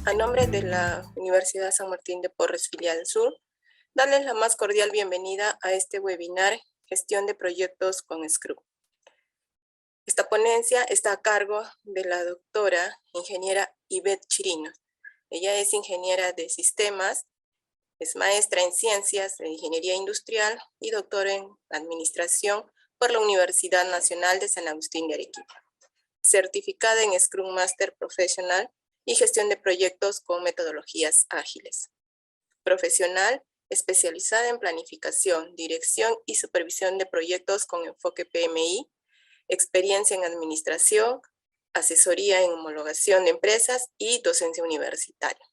A nombre de la Universidad San Martín de Porres, Filial Sur, darles la más cordial bienvenida a este webinar Gestión de Proyectos con Scrum. Esta ponencia está a cargo de la doctora ingeniera Ivette Chirinos. Ella es ingeniera de sistemas, es maestra en ciencias de ingeniería industrial y doctora en administración por la Universidad Nacional de San Agustín de Arequipa. Certificada en Scrum Master Professional y gestión de proyectos con metodologías ágiles. Profesional especializada en planificación, dirección y supervisión de proyectos con enfoque PMI, experiencia en administración, asesoría en homologación de empresas y docencia universitaria.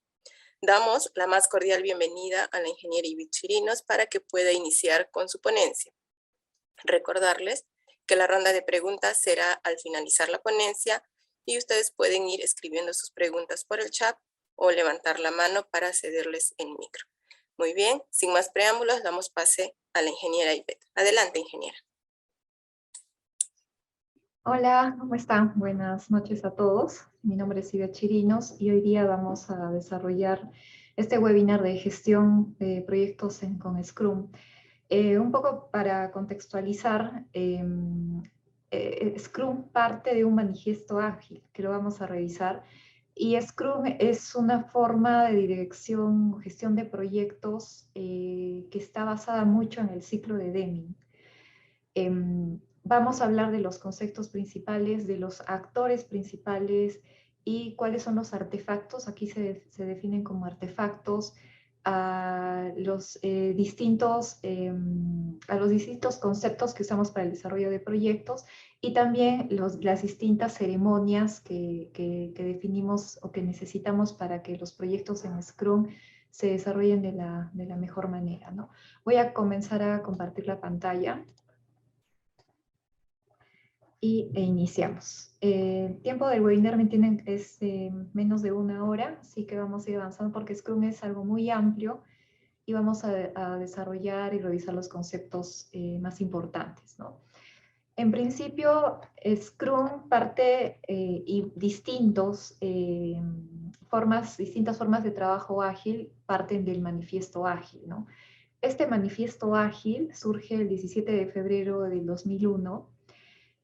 Damos la más cordial bienvenida a la ingeniera Ivette Chirinos para que pueda iniciar con su ponencia. Recordarles que la ronda de preguntas será al finalizar la ponencia y ustedes pueden ir escribiendo sus preguntas por el chat o levantar la mano para cederles el micro. Muy bien, sin más preámbulos, damos pase a la ingeniera Ivette. Adelante, ingeniera. Hola, ¿cómo están? Buenas noches a todos. Mi nombre es Ivette Chirinos y hoy día vamos a desarrollar este webinar de gestión de proyectos con Scrum. Un poco para contextualizar, Scrum parte de un manifiesto ágil que lo vamos a revisar, y Scrum es una forma de dirección, gestión de proyectos que está basada mucho en el ciclo de Deming. Vamos a hablar de los conceptos principales, de los actores principales y cuáles son los artefactos. Aquí se definen como artefactos a los distintos conceptos que usamos para el desarrollo de proyectos, y también las distintas ceremonias que definimos o que necesitamos para que los proyectos en Scrum se desarrollen de la mejor manera, ¿no? Voy a comenzar a compartir la pantalla e iniciamos. El tiempo del webinar es menos de 1 hora, así que vamos a ir avanzando porque Scrum es algo muy amplio y vamos a desarrollar y revisar los conceptos más importantes, ¿no? En principio, Scrum parte y distintas formas de trabajo ágil parten del manifiesto ágil, ¿no? Este manifiesto ágil surge el 17 de febrero del 2001.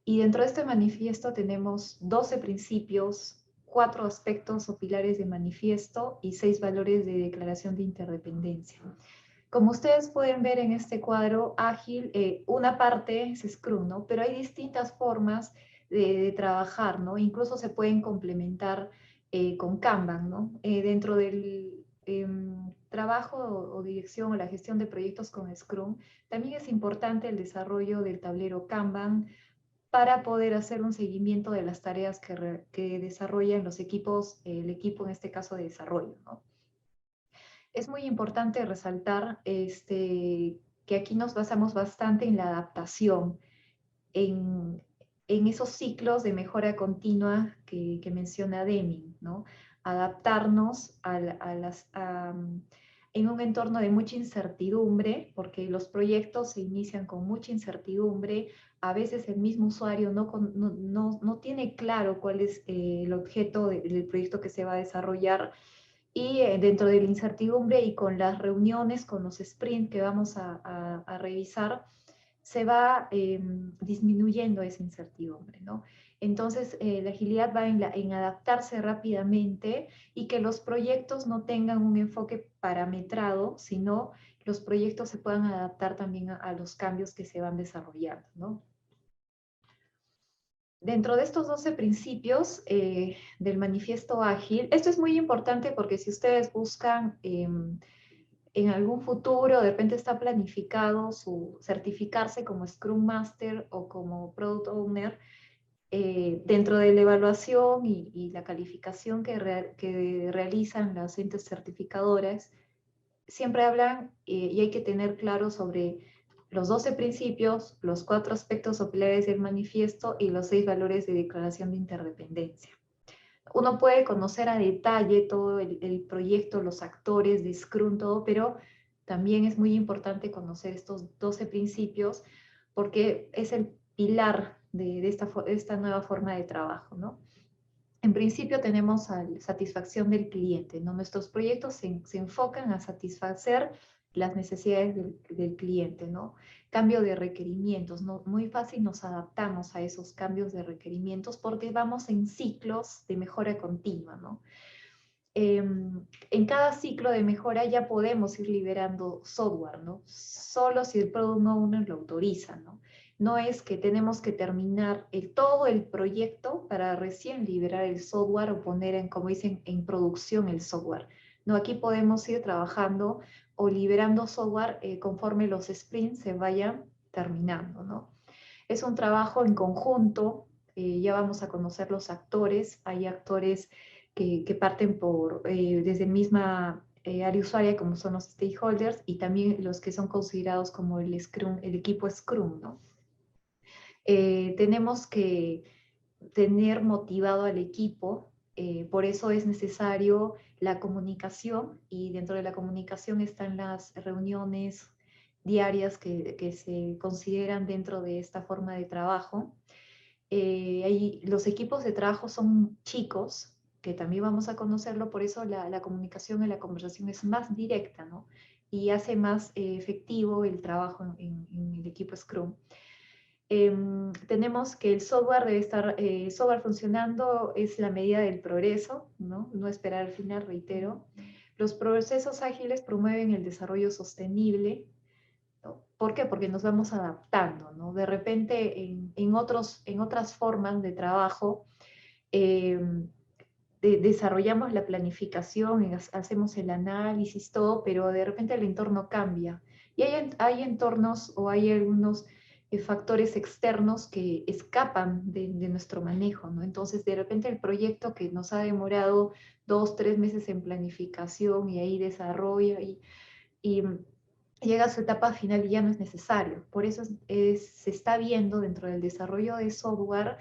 Y dentro de este manifiesto tenemos 12 principios, 4 aspectos o pilares de manifiesto y 6 valores de declaración de interdependencia. Como ustedes pueden ver en este cuadro ágil, una parte es Scrum, ¿no? Pero hay distintas formas de trabajar, ¿no? Incluso se pueden complementar con Kanban, ¿no? Dentro del trabajo o dirección o la gestión de proyectos con Scrum, también es importante el desarrollo del tablero Kanban para poder hacer un seguimiento de las tareas que desarrollan los equipos, el equipo en este caso de desarrollo, ¿no? Es muy importante resaltar que aquí nos basamos bastante en la adaptación, en, en esos ciclos de mejora continua que menciona Deming, ¿no? Adaptarnos en un entorno de mucha incertidumbre, porque los proyectos se inician con mucha incertidumbre. A veces el mismo usuario no tiene claro cuál es el objeto del proyecto que se va a desarrollar, y dentro de la incertidumbre y con las reuniones, con los sprints que vamos a revisar, se va disminuyendo esa incertidumbre, ¿no? Entonces, la agilidad va en adaptarse rápidamente y que los proyectos no tengan un enfoque parametrado, sino los proyectos se puedan adaptar también a los cambios que se van desarrollando, ¿no? Dentro de estos 12 principios del manifiesto ágil, esto es muy importante porque si ustedes buscan en algún futuro, de repente está planificado certificarse como Scrum Master o como Product Owner, dentro de la evaluación y la calificación que realizan las entes certificadoras, siempre hablan y hay que tener claro sobre los 12 principios, los 4 aspectos o pilares del manifiesto y los 6 valores de declaración de interdependencia. Uno puede conocer a detalle todo el proyecto, los actores de Scrum, todo, pero también es muy importante conocer estos 12 principios porque es el pilar de esta nueva forma de trabajo, ¿no? En principio tenemos la satisfacción del cliente, ¿no? Nuestros proyectos se enfocan a satisfacer las necesidades del cliente, ¿no? Cambio de requerimientos, ¿no? Muy fácil nos adaptamos a esos cambios de requerimientos porque vamos en ciclos de mejora continua, ¿no? En cada ciclo de mejora ya podemos ir liberando software, ¿no? Solo si el Product Owner lo autoriza, ¿no? No es que tenemos que terminar todo el proyecto para recién liberar el software o poner en, como dicen, en producción el software. No, aquí podemos ir trabajando o liberando software conforme los sprints se vayan terminando, ¿no? Es un trabajo en conjunto, ya vamos a conocer los actores, hay actores que parten desde la misma área usuaria, como son los stakeholders, y también los que son considerados como el Scrum, el equipo Scrum, ¿no? Tenemos que tener motivado al equipo, por eso es necesario la comunicación, y dentro de la comunicación están las reuniones diarias que se consideran dentro de esta forma de trabajo. Los equipos de trabajo son chicos, que también vamos a conocerlo, por eso la comunicación y la conversación es más directa, ¿no? Y hace más efectivo el trabajo en el equipo Scrum. Tenemos que el software debe estar, software funcionando es la medida del progreso, ¿no? No esperar al final, reitero. Los procesos ágiles promueven el desarrollo sostenible, ¿no? ¿Por qué? Porque nos vamos adaptando, ¿no? De repente en otras formas de trabajo eh, desarrollamos la planificación, hacemos el análisis, todo, pero de repente el entorno cambia. Y hay entornos o hay algunos factores externos que escapan de nuestro manejo, ¿no? Entonces, de repente el proyecto que nos ha demorado 2, 3 meses en planificación y ahí desarrollo y llega a su etapa final y ya no es necesario. Por eso se está viendo dentro del desarrollo de software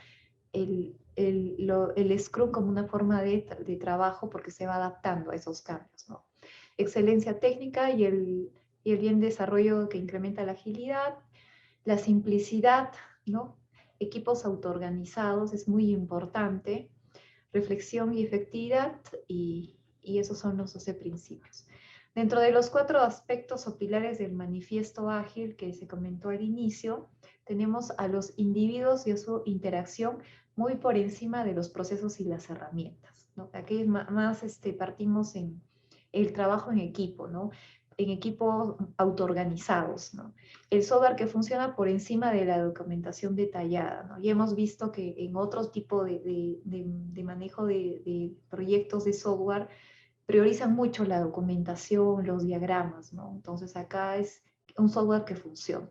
el Scrum como una forma de trabajo porque se va adaptando a esos cambios, ¿no? Excelencia técnica y el bien desarrollo que incrementa la agilidad, la simplicidad, ¿no? Equipos autoorganizados es muy importante, reflexión y efectividad, y esos son los 12 principios. Dentro de los 4 aspectos o pilares del manifiesto ágil que se comentó al inicio, tenemos a los individuos y a su interacción muy por encima de los procesos y las herramientas, ¿no? Aquí más partimos en el trabajo en equipo, ¿no? En equipos autoorganizados, ¿no? El software que funciona por encima de la documentación detallada, ¿no? Y hemos visto que en otro tipo de manejo de proyectos de software priorizan mucho la documentación, los diagramas, ¿no? Entonces acá es un software que funciona,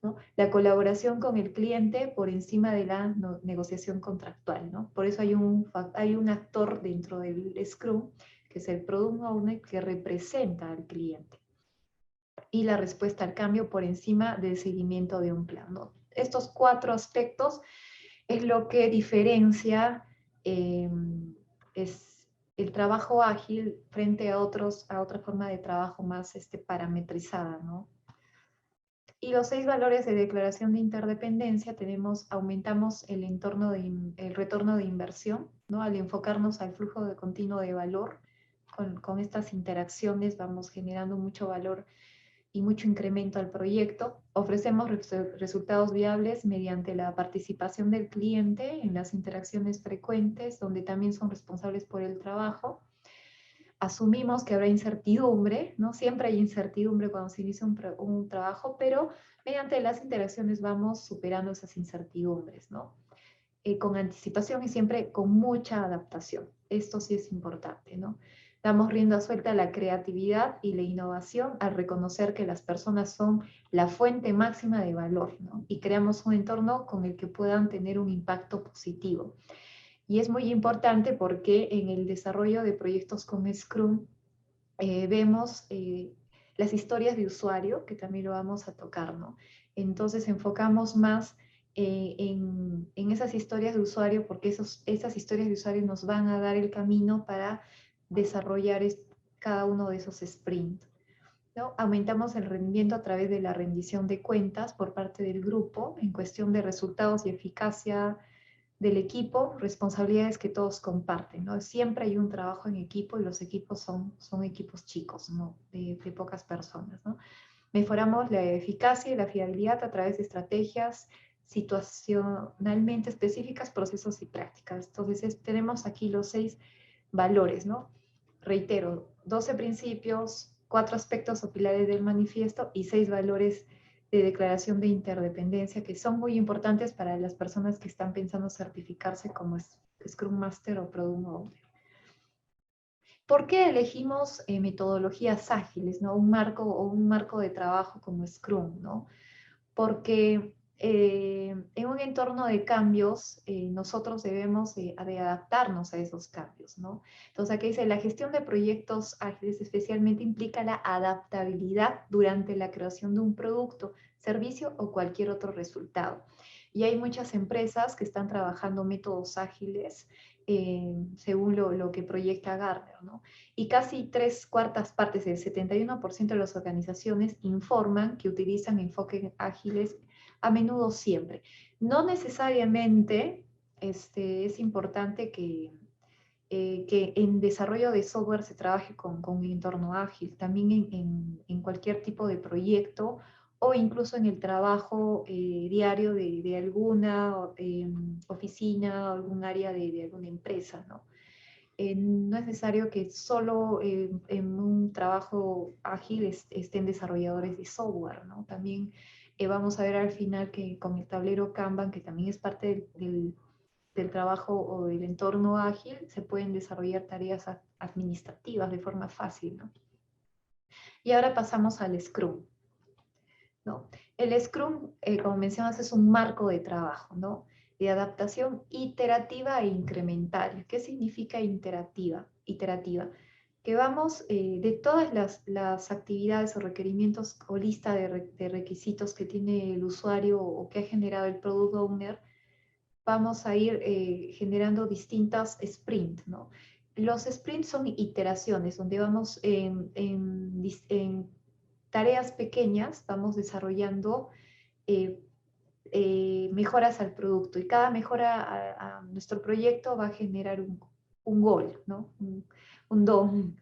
¿no? La colaboración con el cliente por encima de la negociación contractual, ¿no? Por eso hay un actor dentro del Scrum, que es el Product Owner, que representa al cliente, y la respuesta al cambio por encima del seguimiento de un plan, ¿no? Estos 4 aspectos es lo que diferencia es el trabajo ágil frente a otra forma de trabajo más parametrizada, ¿no? Y los 6 valores de declaración de interdependencia aumentamos el retorno de inversión, ¿no? Al enfocarnos al flujo continuo de valor, con estas interacciones vamos generando mucho valor y mucho incremento al proyecto. Ofrecemos resultados viables mediante la participación del cliente en las interacciones frecuentes, donde también son responsables por el trabajo. Asumimos que habrá incertidumbre, ¿no? Siempre hay incertidumbre cuando se inicia un trabajo, pero mediante las interacciones vamos superando esas incertidumbres, ¿no? Con anticipación y siempre con mucha adaptación. Esto sí es importante, ¿no? Damos rienda suelta a la creatividad y la innovación al reconocer que las personas son la fuente máxima de valor, ¿no? Y creamos un entorno con el que puedan tener un impacto positivo. Y es muy importante porque en el desarrollo de proyectos con Scrum vemos las historias de usuario, que también lo vamos a tocar, ¿no? Entonces enfocamos más en esas historias de usuario, porque esas historias de usuario nos van a dar el camino para desarrollar cada uno de esos sprints, ¿no? Aumentamos el rendimiento a través de la rendición de cuentas por parte del grupo en cuestión de resultados y eficacia del equipo, responsabilidades que todos comparten, ¿no? Siempre hay un trabajo en equipo y los equipos son equipos chicos, ¿no? De pocas personas, ¿no? Mejoramos la eficacia y la fiabilidad a través de estrategias situacionalmente específicas, procesos y prácticas. Entonces, tenemos aquí los 6 valores, ¿no? Reitero, 12 principios, 4 aspectos o pilares del manifiesto y 6 valores de declaración de interdependencia que son muy importantes para las personas que están pensando certificarse como Scrum Master o Product Owner. ¿Por qué elegimos metodologías ágiles, ¿no? Un marco de trabajo como Scrum, ¿no? Porque en un entorno de cambios, nosotros debemos de adaptarnos a esos cambios, ¿no? Entonces, aquí dice, la gestión de proyectos ágiles especialmente implica la adaptabilidad durante la creación de un producto, servicio o cualquier otro resultado. Y hay muchas empresas que están trabajando métodos ágiles según lo que proyecta Gartner, ¿no? Y casi 3/4 partes, del 71% de las organizaciones informan que utilizan enfoques ágiles a menudo siempre. No necesariamente es importante que en desarrollo de software se trabaje con un entorno ágil, también en cualquier tipo de proyecto o incluso en el trabajo diario de alguna oficina o algún área de alguna empresa, ¿no? No es necesario que solo en un trabajo ágil estén desarrolladores de software, ¿no? También vamos a ver al final que con el tablero Kanban, que también es parte del trabajo o del entorno ágil, se pueden desarrollar tareas administrativas de forma fácil, ¿no? Y ahora pasamos al Scrum, ¿no? El Scrum, como mencionas, es un marco de trabajo, ¿no? De adaptación iterativa e incremental. ¿Qué significa iterativa? Que vamos de todas las actividades o requerimientos o lista de requisitos que tiene el usuario o que ha generado el Product Owner, vamos a ir generando distintas sprints, ¿no? Los sprints son iteraciones donde vamos en tareas pequeñas, vamos desarrollando eh, mejoras al producto y cada mejora a nuestro proyecto va a generar un gol, ¿no? Un don,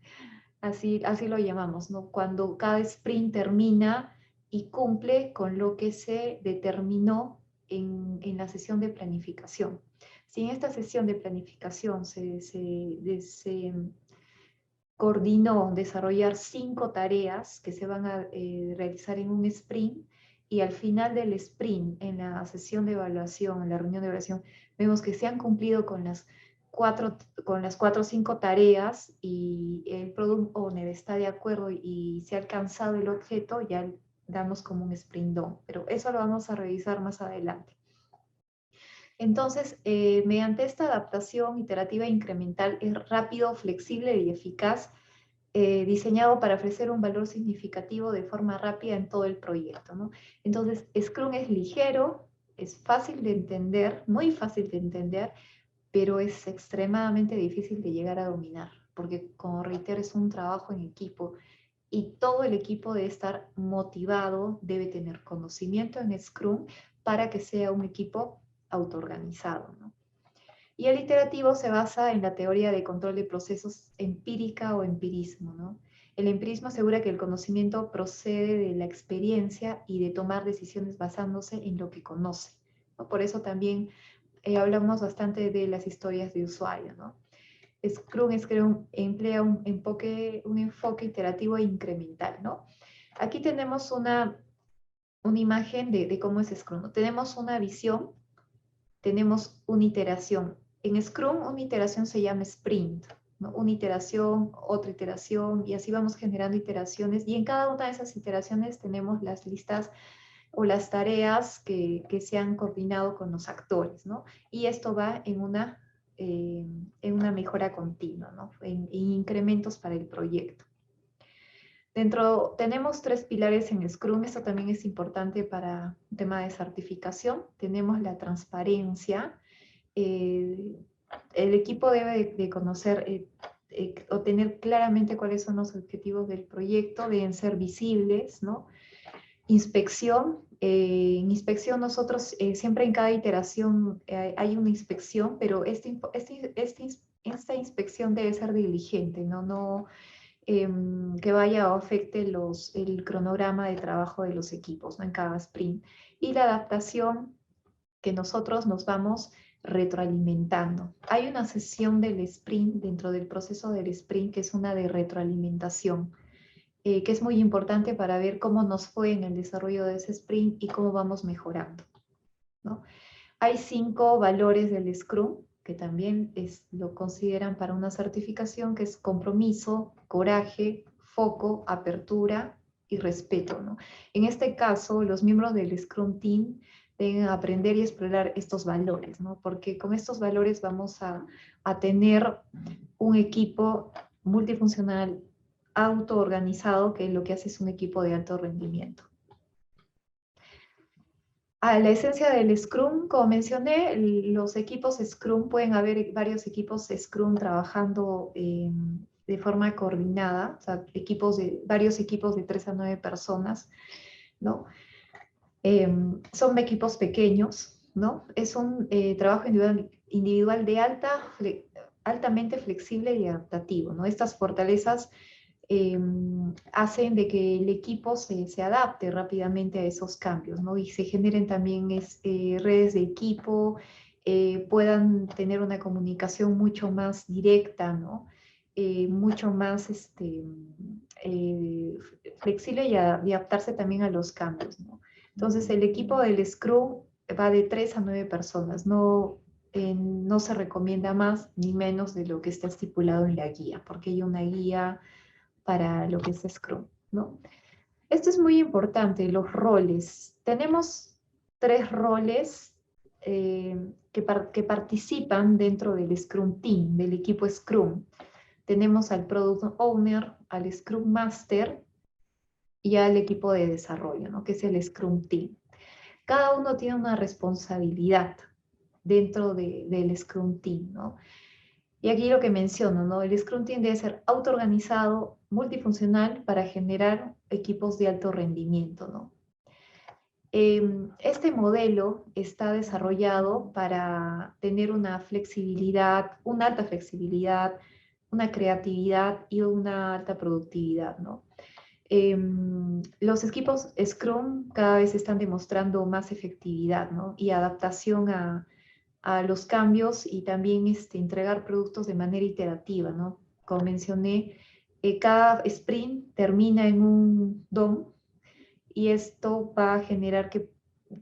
así lo llamamos, ¿no? Cuando cada sprint termina y cumple con lo que se determinó en la sesión de planificación. Si en esta sesión de planificación se coordinó desarrollar 5 tareas que se van a realizar en un sprint y al final del sprint, en la sesión de evaluación, en la reunión de evaluación, vemos que se han cumplido con las 4 o 5 tareas y el Product Owner está de acuerdo y se ha alcanzado el objeto, ya damos como un sprint done, pero eso lo vamos a revisar más adelante. Entonces, mediante esta adaptación iterativa e incremental es rápido, flexible y eficaz, diseñado para ofrecer un valor significativo de forma rápida en todo el proyecto, ¿no? Entonces, Scrum es ligero, es fácil de entender, muy fácil de entender, pero es extremadamente difícil de llegar a dominar, porque como reitero, es un trabajo en equipo y todo el equipo debe estar motivado, debe tener conocimiento en Scrum para que sea un equipo autoorganizado, ¿no? Y el iterativo se basa en la teoría de control de procesos empírica o empirismo, ¿no? El empirismo asegura que el conocimiento procede de la experiencia y de tomar decisiones basándose en lo que conoce, ¿no? Por eso también hablamos bastante de las historias de usuario, ¿no? Scrum emplea un enfoque iterativo e incremental, ¿no? Aquí tenemos una imagen de cómo es Scrum, ¿no? Tenemos una visión, tenemos una iteración. En Scrum, una iteración se llama sprint, ¿no? Una iteración, otra iteración, y así vamos generando iteraciones. Y en cada una de esas iteraciones tenemos las listas o las tareas que se han coordinado con los actores, ¿no? Y esto va en una mejora continua, ¿no? En incrementos para el proyecto. Tenemos 3 pilares en Scrum, esto también es importante para un tema de certificación. Tenemos la transparencia. El equipo debe de conocer o tener claramente cuáles son los objetivos del proyecto, deben ser visibles, ¿no? Inspección, En inspección nosotros siempre en cada iteración hay una inspección, pero esta inspección debe ser diligente, no que vaya o afecte el cronograma de trabajo de los equipos, ¿no? En cada sprint. Y la adaptación que nosotros nos vamos retroalimentando. Hay una sesión del sprint, dentro del proceso del sprint, que es una de retroalimentación, que es muy importante para ver cómo nos fue en el desarrollo de ese sprint y cómo vamos mejorando, ¿no? Hay 5 valores del Scrum, que también lo consideran para una certificación, que es compromiso, coraje, foco, apertura y respeto, ¿no? En este caso, los miembros del Scrum Team deben aprender y explorar estos valores, ¿no? Porque con estos valores vamos a tener un equipo multifuncional, autoorganizado, que lo que hace es un equipo de alto rendimiento. A la esencia del Scrum, como mencioné, los equipos Scrum, pueden haber varios equipos Scrum trabajando de forma coordinada, o sea, varios equipos de 3 a 9 personas, ¿no? Son equipos pequeños, ¿no? Es un trabajo individual de altamente flexible y adaptativo, ¿no? Estas fortalezas hacen de que el equipo se adapte rápidamente a esos cambios, ¿no? Y se generen también redes de equipo, puedan tener una comunicación mucho más directa, ¿no? Mucho más flexible y adaptarse también a los cambios, ¿no? Entonces, el equipo del Scrum va de 3 a 9 personas, no se recomienda más ni menos de lo que está estipulado en la guía, porque hay una guía para lo que es Scrum, ¿no? Esto es muy importante, los roles. Tenemos 3 roles que participan dentro del Scrum Team, del equipo Scrum. Tenemos al Product Owner, al Scrum Master y al equipo de desarrollo, ¿no? Que es el Scrum Team. Cada uno tiene una responsabilidad dentro del Scrum Team, ¿no? Y aquí lo que menciono, ¿no? El Scrum Team debe ser autoorganizado, multifuncional para generar equipos de alto rendimiento, ¿no? Este modelo está desarrollado para tener una flexibilidad, una alta flexibilidad, una creatividad y una alta productividad, ¿no? Los equipos Scrum cada vez están demostrando más efectividad, ¿no? Y adaptación a los cambios y también entregar productos de manera iterativa, ¿no? Como mencioné, cada sprint termina en un DOM y esto va a generar que,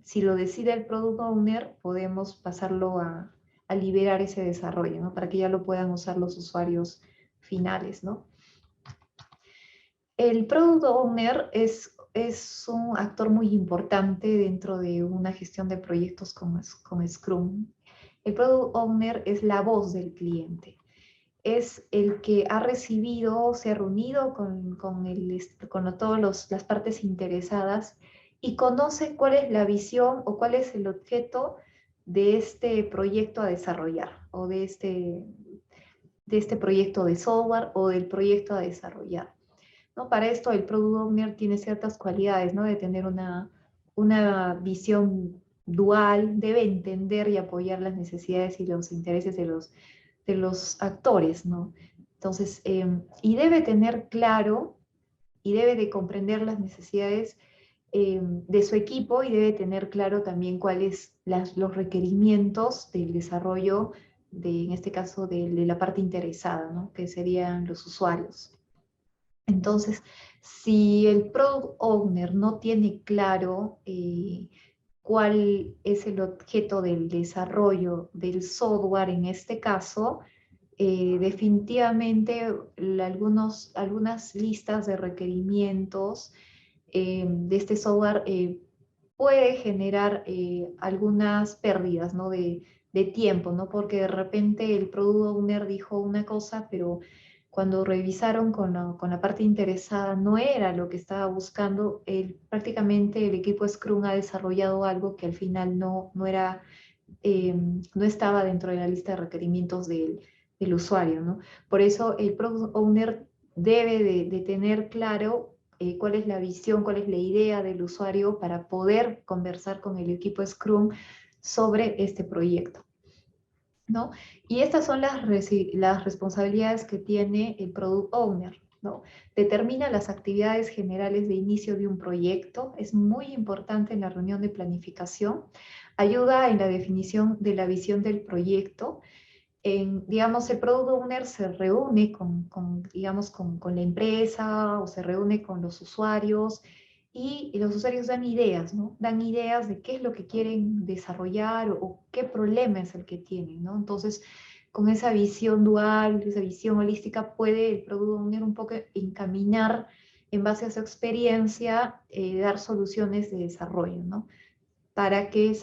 si lo decide el Product Owner, podemos pasarlo a liberar ese desarrollo, ¿no? Para que ya lo puedan usar los usuarios finales, ¿no? El Product Owner es un actor muy importante dentro de una gestión de proyectos con Scrum. El Product Owner es la voz del cliente. Es el que ha recibido, se ha reunido con todas las partes interesadas y conoce cuál es la visión o cuál es el objeto de este proyecto a desarrollar o de este proyecto de software o del proyecto a desarrollar, ¿no? Para esto el Product Owner tiene ciertas cualidades, ¿no? De tener una visión dual, debe entender y apoyar las necesidades y los intereses de los actores, ¿no? Entonces, y debe tener claro y debe de comprender las necesidades de su equipo y debe tener claro también cuáles los requerimientos del desarrollo, en este caso, de la parte interesada, ¿no? Que serían los usuarios. Entonces, si el Product Owner no tiene claro cuál es el objeto del desarrollo del software en este caso, definitivamente algunas listas de requerimientos de este software puede generar algunas pérdidas, ¿no? de tiempo, ¿no? Porque de repente el Product Owner dijo una cosa, pero cuando revisaron con la parte interesada no era lo que estaba buscando. Prácticamente el equipo Scrum ha desarrollado algo que al final no estaba dentro de la lista de requerimientos del usuario, ¿no? Por eso el Product Owner debe de tener claro cuál es la visión, cuál es la idea del usuario para poder conversar con el equipo Scrum sobre este proyecto, ¿no? Y estas son las responsabilidades que tiene el Product Owner, ¿no? Determina las actividades generales de inicio de un proyecto, es muy importante en la reunión de planificación, ayuda en la definición de la visión del proyecto. Digamos, el Product Owner se reúne digamos, con la empresa o se reúne con los usuarios y los usuarios dan ideas, ¿no? Dan ideas de qué es lo que quieren desarrollar o qué problema es el que tienen, ¿no? Entonces, con esa visión dual, esa visión holística, puede el Product Owner un poco encaminar en base a su experiencia, dar soluciones de desarrollo, ¿no? Para que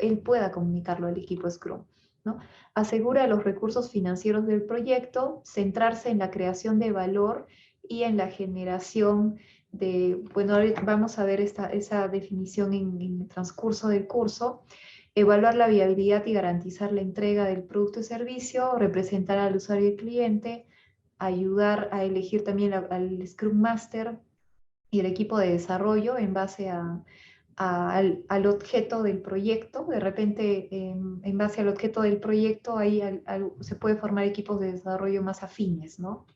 él pueda comunicarlo al equipo Scrum, ¿no? Asegura los recursos financieros del proyecto, centrarse en la creación de valor y en la generación de, bueno, vamos a ver esa definición en el transcurso del curso, evaluar la viabilidad y garantizar la entrega del producto y servicio, representar al usuario y cliente, ayudar a elegir también al Scrum Master y el equipo de desarrollo en base al objeto del proyecto. De repente, en base al objeto del proyecto, ahí se puede formar equipos de desarrollo más afines, ¿no?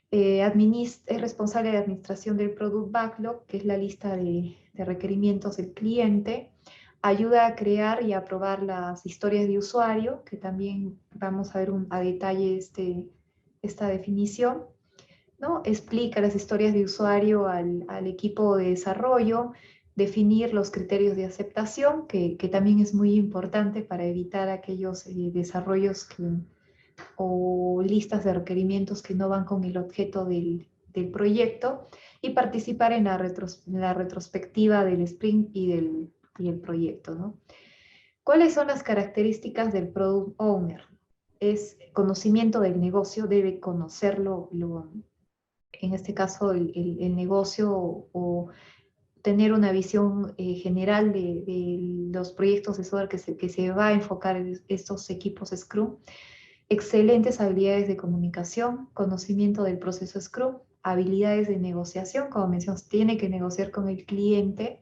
Es responsable de administración del Product Backlog, que es la lista de requerimientos del cliente. Ayuda a crear y aprobar las historias de usuario, que también vamos a ver a detalle esta definición, ¿no? Explica las historias de usuario al equipo de desarrollo, definir los criterios de aceptación, que también es muy importante para evitar aquellos desarrollos o listas de requerimientos que no van con el objeto del proyecto, y participar en la retrospectiva del sprint y el proyecto, ¿no? ¿Cuáles son las características del Product Owner? Es conocimiento del negocio, debe conocerlo, en este caso el negocio o tener una visión general de los proyectos de software que se va a enfocar en estos equipos Scrum. Excelentes habilidades de comunicación, conocimiento del proceso Scrum, habilidades de negociación, como mencionamos, tiene que negociar con el cliente,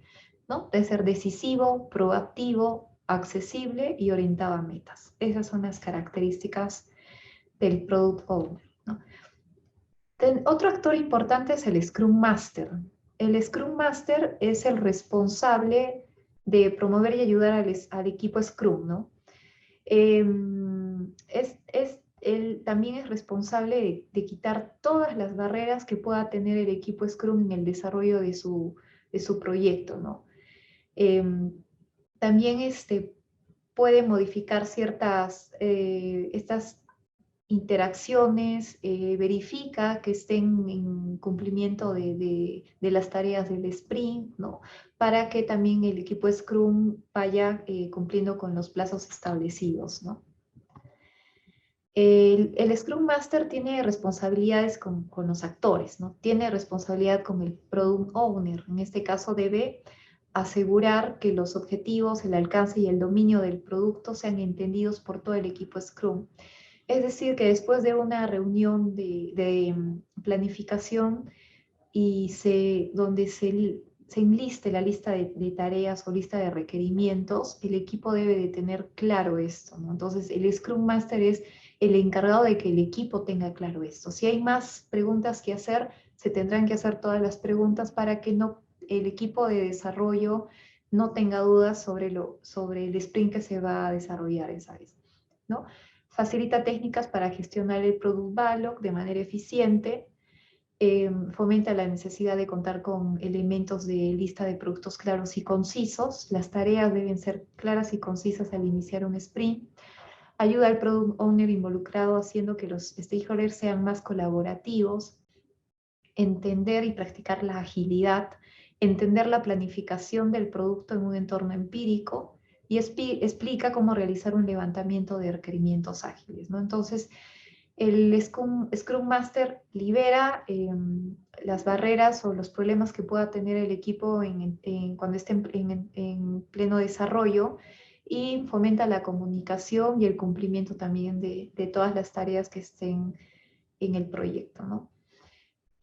¿no? Debe ser decisivo, proactivo, accesible y orientado a metas. Esas son las características del Product Owner, ¿no? Otro actor importante es el Scrum Master. El Scrum Master es el responsable de promover y ayudar al equipo Scrum, ¿no? Él también es responsable de quitar todas las barreras que pueda tener el equipo Scrum en el desarrollo de su proyecto, ¿no? También puede modificar estas interacciones, verifica que estén en cumplimiento de las tareas del sprint, ¿no? Para que también el equipo Scrum vaya cumpliendo con los plazos establecidos, ¿no? El Scrum Master tiene responsabilidades con los actores, ¿no? Tiene responsabilidad con el Product Owner. En este caso debe asegurar que los objetivos, el alcance y el dominio del producto sean entendidos por todo el equipo Scrum. Es decir, que después de una reunión de planificación donde se enliste la lista de tareas o lista de requerimientos, el equipo debe de tener claro esto, ¿no? Entonces, el Scrum Master es el encargado de que el equipo tenga claro esto. Si hay más preguntas que hacer, se tendrán que hacer todas las preguntas para que el equipo de desarrollo no tenga dudas sobre el sprint que se va a desarrollar esa vez, ¿no? Facilita técnicas para gestionar el Product Backlog de manera eficiente, fomenta la necesidad de contar con elementos de lista de productos claros y concisos. Las tareas deben ser claras y concisas al iniciar un sprint. Ayuda al Product Owner involucrado haciendo que los stakeholders sean más colaborativos. Entender y practicar la agilidad. Entender la planificación del producto en un entorno empírico. Y explica cómo realizar un levantamiento de requerimientos ágiles, ¿no? Entonces, el Scrum Master libera las barreras o los problemas que pueda tener el equipo cuando esté en pleno desarrollo, y fomenta la comunicación y el cumplimiento también de todas las tareas que estén en el proyecto, ¿no?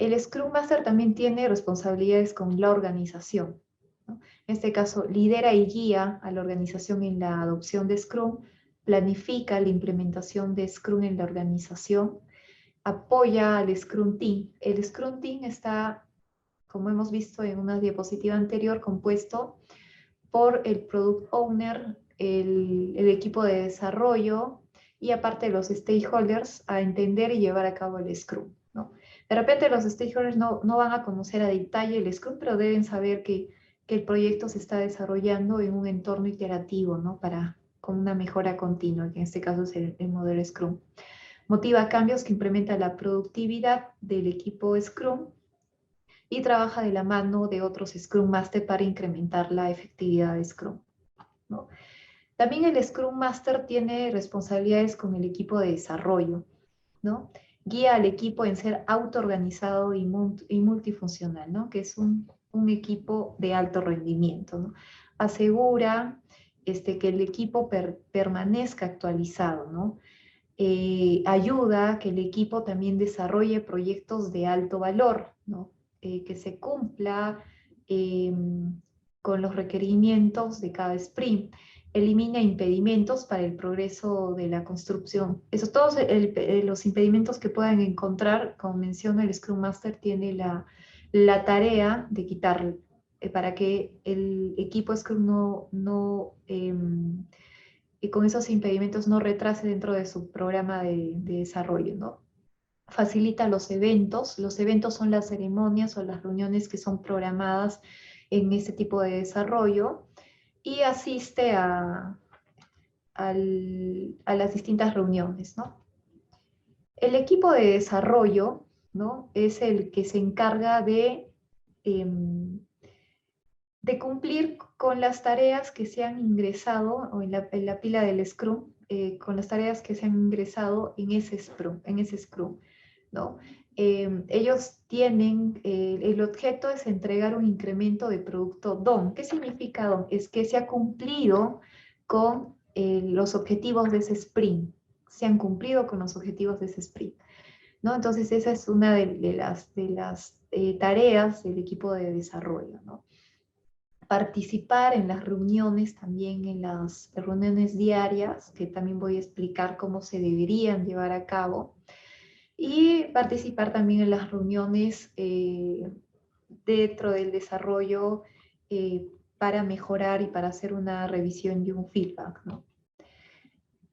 El Scrum Master también tiene responsabilidades con la organización, ¿no? En este caso, lidera y guía a la organización en la adopción de Scrum, planifica la implementación de Scrum en la organización, apoya al Scrum Team. El Scrum Team está, como hemos visto en una diapositiva anterior, compuesto por el Product Owner, el equipo de desarrollo y aparte los stakeholders a entender y llevar a cabo el Scrum, ¿no? De repente los stakeholders no van a conocer a detalle el Scrum, pero deben saber que el proyecto se está desarrollando en un entorno iterativo, ¿no? Con una mejora continua, que en este caso es el modelo Scrum. Motiva cambios que implementa la productividad del equipo Scrum y trabaja de la mano de otros Scrum Master para incrementar la efectividad de Scrum, ¿no? También el Scrum Master tiene responsabilidades con el equipo de desarrollo, ¿no? Guía al equipo en ser autoorganizado y multifuncional, ¿no? Que es un equipo de alto rendimiento, ¿no? Asegura que el equipo permanezca actualizado, ¿no? Ayuda a que el equipo también desarrolle proyectos de alto valor, ¿no? Que se cumpla con los requerimientos de cada sprint. Elimina impedimentos para el progreso de la construcción. Todos los impedimentos que puedan encontrar, como menciona el Scrum Master, tiene la tarea de quitar para que el equipo Scrum y con esos impedimentos no retrase dentro de su programa de desarrollo, ¿no? Facilita los eventos. Los eventos son las ceremonias o las reuniones que son programadas en este tipo de desarrollo y asiste a las distintas reuniones, ¿no? El equipo de desarrollo, ¿no? Es el que se encarga de cumplir con las tareas que se han ingresado o en la pila del Scrum, con las tareas que se han ingresado en ese Scrum, ¿no? Ellos tienen, el objeto es entregar un incremento de producto DOM. ¿Qué significa DOM? Es que se ha cumplido con los objetivos de ese sprint. Se han cumplido con los objetivos de ese sprint, ¿no? Entonces esa es una de las tareas del equipo de desarrollo, ¿no? Participar en las reuniones, también en las reuniones diarias, que también voy a explicar cómo se deberían llevar a cabo, y participar también en las reuniones dentro del desarrollo para mejorar y para hacer una revisión y un feedback, ¿no?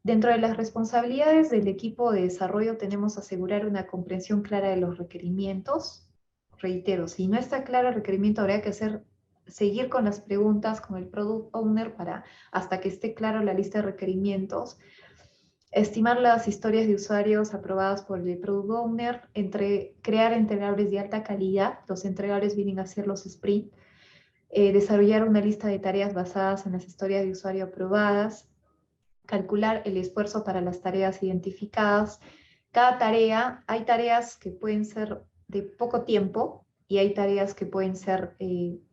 Dentro de las responsabilidades del equipo de desarrollo tenemos asegurar una comprensión clara de los requerimientos. Reitero, si no está claro el requerimiento, habría que seguir con las preguntas con el Product Owner hasta que esté claro la lista de requerimientos. Estimar las historias de usuarios aprobadas por el Product Owner, crear entregables de alta calidad. Los entregables vienen a ser los sprint. Desarrollar una lista de tareas basadas en las historias de usuario aprobadas. Calcular el esfuerzo para las tareas identificadas. Cada tarea, hay tareas que pueden ser de poco tiempo y hay tareas que pueden ser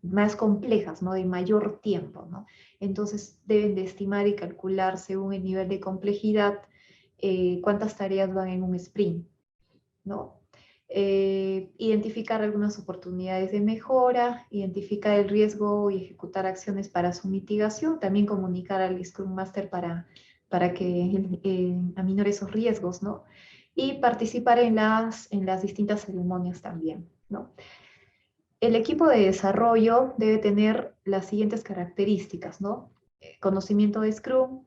más complejas, ¿no? De mayor tiempo, ¿no? Entonces deben de estimar y calcular según el nivel de complejidad cuántas tareas van en un sprint, ¿no? Identificar algunas oportunidades de mejora, identificar el riesgo y ejecutar acciones para su mitigación, también comunicar al Scrum Master para que aminore esos riesgos, ¿no? Y participar en las distintas ceremonias también, ¿no? El equipo de desarrollo debe tener las siguientes características, ¿no? Conocimiento de Scrum,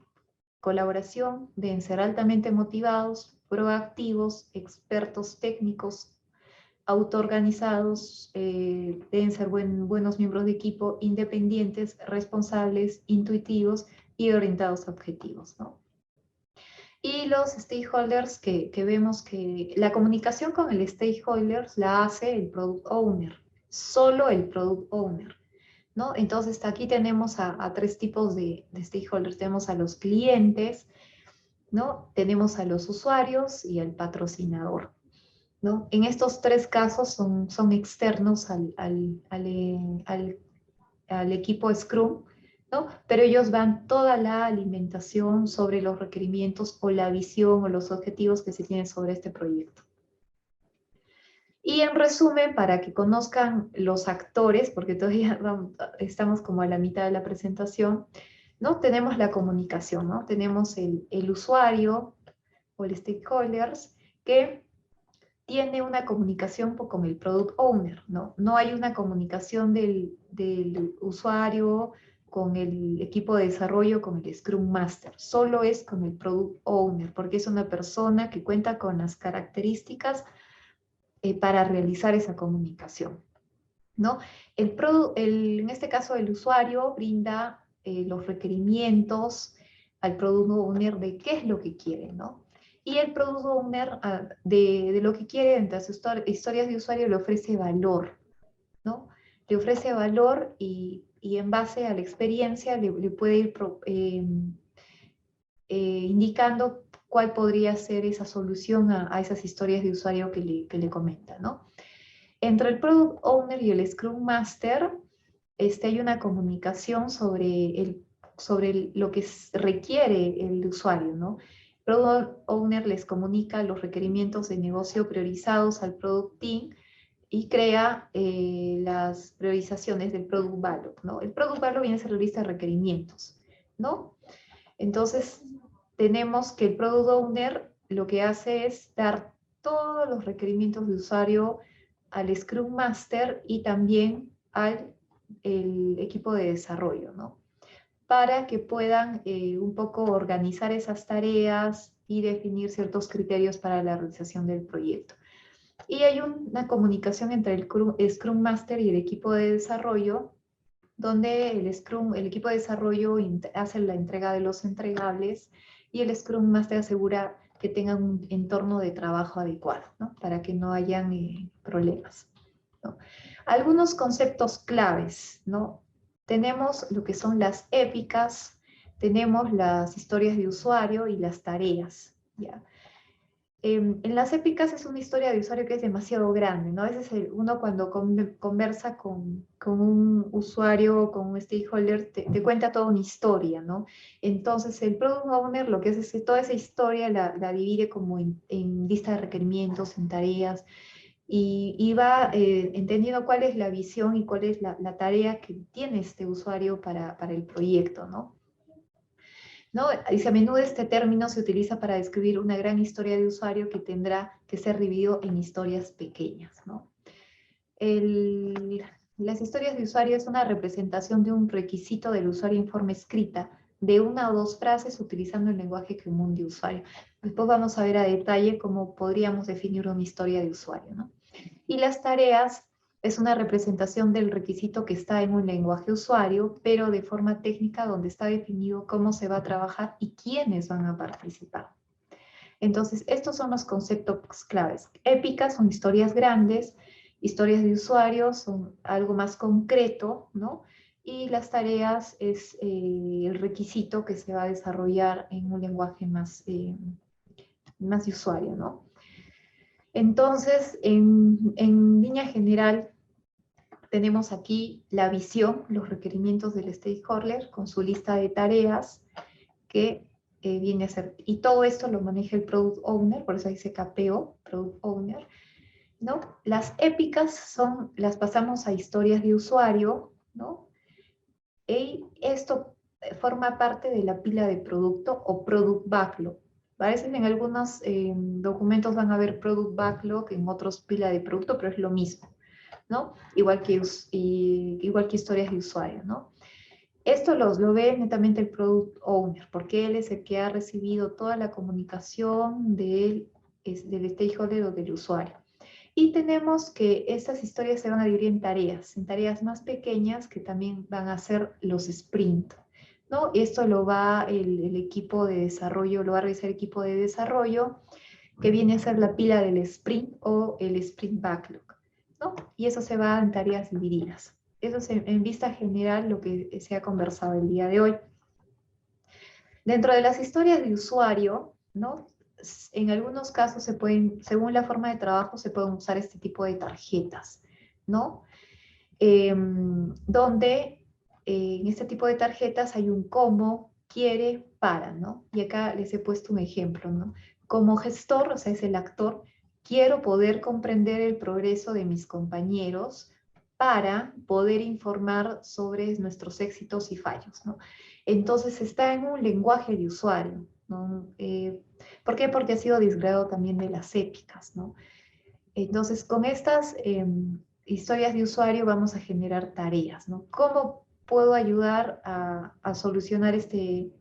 colaboración, deben ser altamente motivados, proactivos, expertos técnicos, autoorganizados, deben ser buenos miembros de equipo, independientes, responsables, intuitivos y orientados a objetivos, ¿no? Y los stakeholders que vemos que la comunicación con el stakeholders la hace el Product Owner, solo el Product Owner, ¿no? Entonces aquí tenemos a tres tipos de stakeholders. Tenemos a los clientes, ¿no? Tenemos a los usuarios y al patrocinador, ¿no? En estos tres casos son externos al equipo Scrum, ¿no? Pero ellos dan toda la alimentación sobre los requerimientos o la visión o los objetivos que se tienen sobre este proyecto. Y en resumen, para que conozcan los actores, porque todavía estamos como a la mitad de la presentación, ¿no? Tenemos la comunicación, ¿no? Tenemos el usuario o el stakeholders que tiene una comunicación con el product owner, ¿no? No hay una comunicación del usuario con el equipo de desarrollo, con el Scrum Master, solo es con el product owner, porque es una persona que cuenta con las características para realizar esa comunicación, ¿no? En este caso, el usuario brinda los requerimientos al product owner de qué es lo que quiere, ¿no? Y el product owner de lo que quiere, entre sus historias de usuario, le ofrece valor, ¿no? Le ofrece valor y en base a la experiencia le puede ir indicando cuál podría ser esa solución a esas historias de usuario que le comenta, ¿no? Entre el Product Owner y el Scrum Master hay una comunicación sobre lo que requiere el usuario, ¿no? El Product Owner les comunica los requerimientos de negocio priorizados al Product Team y crea las priorizaciones del Product Backlog, ¿no? El Product Backlog viene a ser la lista de requerimientos, ¿no? Entonces, tenemos que el Product Owner lo que hace es dar todos los requerimientos de usuario al Scrum Master y también al el equipo de desarrollo, ¿no? Para que puedan un poco organizar esas tareas y definir ciertos criterios para la realización del proyecto. Y hay una comunicación entre el Scrum Master y el equipo de desarrollo, donde el equipo de desarrollo hace la entrega de los entregables y el Scrum Master asegura que tengan un entorno de trabajo adecuado, ¿no? Para que no hayan problemas, ¿no? Algunos conceptos claves, ¿no? Tenemos lo que son las épicas, tenemos las historias de usuario y las tareas, ¿ya? En las épicas es una historia de usuario que es demasiado grande, ¿no? A veces uno cuando conversa con un usuario o con un stakeholder te cuenta toda una historia, ¿no? Entonces el Product Owner lo que hace es que toda esa historia la divide como en lista de requerimientos, en tareas, y va entendiendo cuál es la visión y cuál es la tarea que tiene este usuario para el proyecto, ¿no? ¿No? Y a menudo este término se utiliza para describir una gran historia de usuario que tendrá que ser dividido en historias pequeñas, ¿no? Las historias de usuario es una representación de un requisito del usuario en forma escrita, de una o dos frases utilizando el lenguaje común de usuario. Después vamos a ver a detalle cómo podríamos definir una historia de usuario, ¿no? Y las tareas es una representación del requisito que está en un lenguaje usuario, pero de forma técnica donde está definido cómo se va a trabajar y quiénes van a participar. Entonces, estos son los conceptos claves. Épicas son historias grandes, historias de usuario son algo más concreto, ¿no? Y las tareas es el requisito que se va a desarrollar en un lenguaje más de usuario, ¿no? Entonces, en línea general, tenemos aquí la visión, los requerimientos del stakeholder con su lista de tareas que viene a ser, y todo esto lo maneja el Product Owner, por eso dice KPO, Product Owner, ¿no? Las épicas las pasamos a historias de usuario, ¿no? Y esto forma parte de la pila de producto o Product Backlog. A veces en algunos documentos van a ver Product Backlog, en otros pila de producto, pero es lo mismo, ¿no? Igual que historias de usuario, ¿no? Esto lo ve netamente el Product Owner, porque él es el que ha recibido toda la comunicación del stakeholder o del usuario. Y tenemos que estas historias se van a dividir en tareas más pequeñas que también van a ser los sprint, ¿no? Esto lo va el equipo de desarrollo, lo va a realizar el equipo de desarrollo, que viene a ser la pila del sprint o el sprint backlog, ¿no? Y eso se va en tareas divididas. Eso es en vista general lo que se ha conversado el día de hoy. Dentro de las historias de usuario, ¿no? En algunos casos según la forma de trabajo, se pueden usar este tipo de tarjetas, ¿no? Donde en este tipo de tarjetas hay un cómo, quiere, para, ¿no? Y acá les he puesto un ejemplo, ¿no? Como gestor, o sea, es el actor, quiero poder comprender el progreso de mis compañeros para poder informar sobre nuestros éxitos y fallos, ¿no? Entonces está en un lenguaje de usuario, ¿no? ¿Por qué? Porque ha sido disgregado también de las épicas, ¿no? Entonces, con estas historias de usuario vamos a generar tareas, ¿no? ¿Cómo puedo ayudar a solucionar esta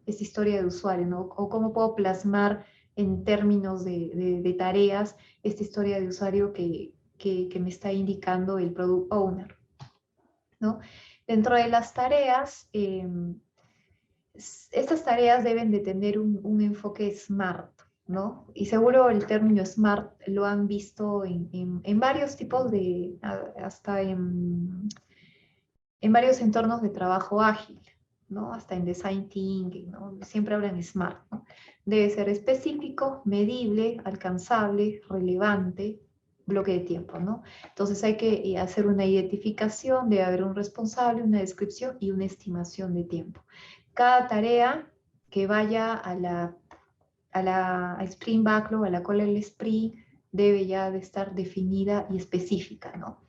historia de usuario, ¿no? O cómo puedo plasmar en términos de tareas esta historia de usuario que me está indicando el Product Owner, ¿no? Dentro de las tareas, estas tareas deben de tener un enfoque SMART, ¿no? Y seguro el término SMART lo han visto en varios tipos hasta en varios entornos de trabajo ágil, ¿no? Hasta en Design Thinking, ¿no? Siempre hablan SMART, ¿no? Debe ser específico, medible, alcanzable, relevante, bloque de tiempo, ¿no? Entonces hay que hacer una identificación, debe haber un responsable, una descripción y una estimación de tiempo. Cada tarea que vaya a la Sprint Backlog, a la cola del Sprint, debe ya de estar definida y específica, ¿no?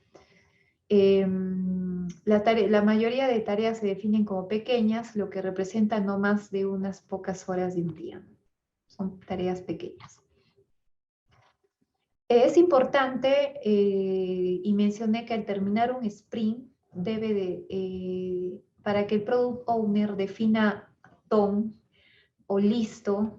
La mayoría de tareas se definen como pequeñas, lo que representa no más de unas pocas horas de un día. Son tareas pequeñas. Es importante, y mencioné que al terminar un sprint, para que el Product Owner defina done o listo,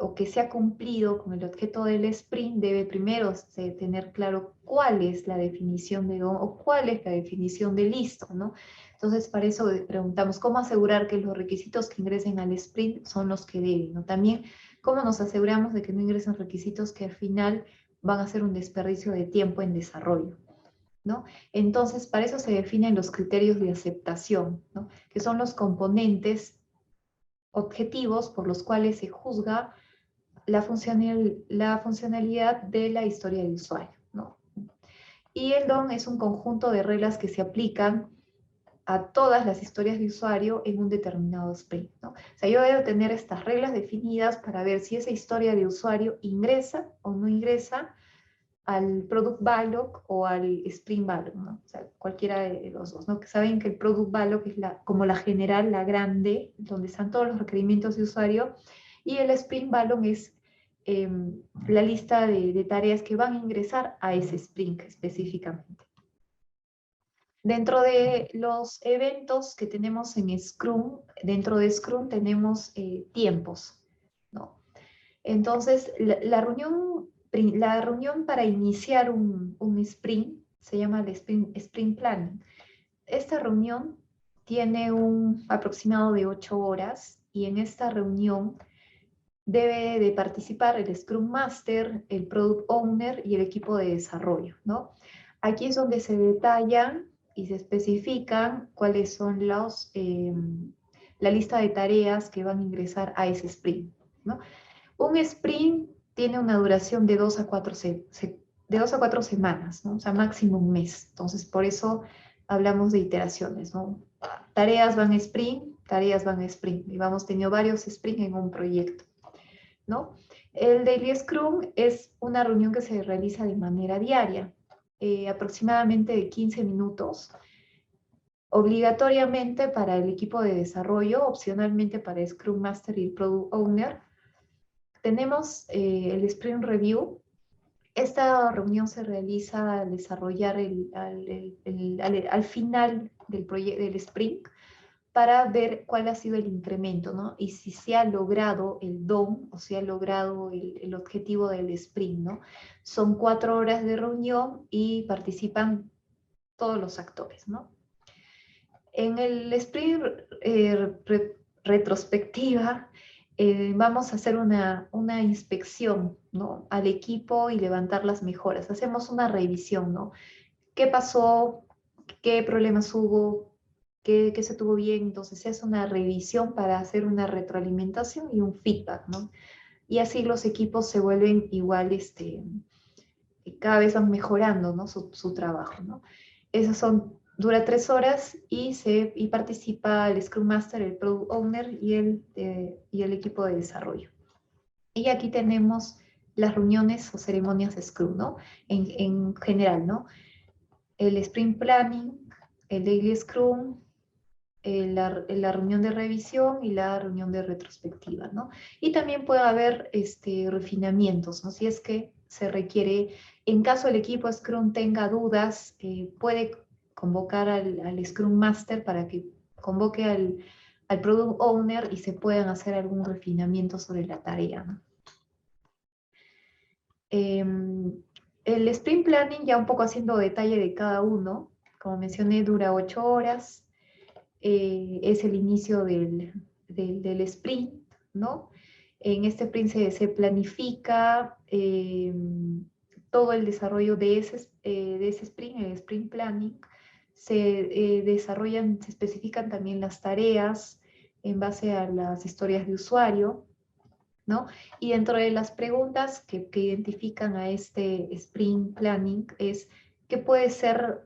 o que se ha cumplido con el objeto del sprint, debe primero tener claro cuál es la definición de done o cuál es la definición de listo, ¿no? Entonces, para eso preguntamos, ¿cómo asegurar que los requisitos que ingresen al sprint son los que deben, ¿no? También, ¿cómo nos aseguramos de que no ingresen requisitos que al final van a ser un desperdicio de tiempo en desarrollo, ¿no? Entonces, para eso se definen los criterios de aceptación, ¿no? Que son los componentes objetivos por los cuales se juzga la funcionalidad de la historia de usuario, ¿no? Y el DOM es un conjunto de reglas que se aplican a todas las historias de usuario en un determinado sprint, ¿no? O sea, yo debo tener estas reglas definidas para ver si esa historia de usuario ingresa o no ingresa al Product Backlog o al Sprint Backlog, ¿no? O sea, cualquiera de los dos, ¿no? Que saben que el Product Backlog es como la general, la grande, donde están todos los requerimientos de usuario, y el Sprint Backlog es la lista de tareas que van a ingresar a ese sprint específicamente. Dentro de los eventos que tenemos en Scrum, dentro de Scrum tenemos tiempos, ¿no? Entonces, la reunión para iniciar un sprint se llama el sprint planning. Esta reunión tiene un aproximado de 8 horas y en esta reunión debe de participar el Scrum Master, el Product Owner y el equipo de desarrollo, ¿no? Aquí es donde se detallan y se especifican cuáles son la lista de tareas que van a ingresar a ese sprint, ¿no? Un sprint tiene una duración de 2 a 4 semanas, ¿no? O sea, máximo un mes. Entonces, por eso hablamos de iteraciones, ¿no? Tareas van a sprint, tareas van a sprint. Y vamos teniendo varios sprints en un proyecto, ¿no? El Daily Scrum es una reunión que se realiza de manera diaria, aproximadamente de 15 minutos, obligatoriamente para el equipo de desarrollo, opcionalmente para el Scrum Master y el Product Owner. Tenemos el Sprint Review. Esta reunión se realiza al desarrollar al final del sprint para ver cuál ha sido el incremento, ¿no? Y si se ha logrado el DOM o si ha logrado el objetivo del sprint, ¿no? Son 4 horas de reunión y participan todos los actores, ¿no? En el sprint retrospectiva, vamos a hacer una inspección, ¿no? Al equipo y levantar las mejoras. Hacemos una revisión, ¿no? ¿Qué pasó? ¿Qué problemas hubo? ¿Qué se tuvo bien? Entonces se hace una revisión para hacer una retroalimentación y un feedback, ¿no? Y así los equipos se vuelven igual, cada vez van mejorando, ¿no? su trabajo, ¿no? Dura 3 horas y participa el Scrum Master, el Product Owner y el equipo de desarrollo. Y aquí tenemos las reuniones o ceremonias de Scrum, ¿no? En general, ¿no? El Sprint Planning, el Daily Scrum, la reunión de revisión y la reunión de retrospectiva, ¿no? Y también puede haber refinamientos, ¿no? Si es que se requiere, en caso el equipo Scrum tenga dudas, puede convocar al Scrum Master para que convoque al Product Owner y se puedan hacer algún refinamiento sobre la tarea, ¿no? El Sprint Planning, ya un poco haciendo detalle de cada uno, como mencioné, dura 8 horas, es el inicio del sprint, ¿no? En este sprint se planifica todo el desarrollo de ese sprint, el sprint planning. Se desarrollan, se especifican también las tareas en base a las historias de usuario, ¿no? Y dentro de las preguntas que identifican a este sprint planning es qué puede ser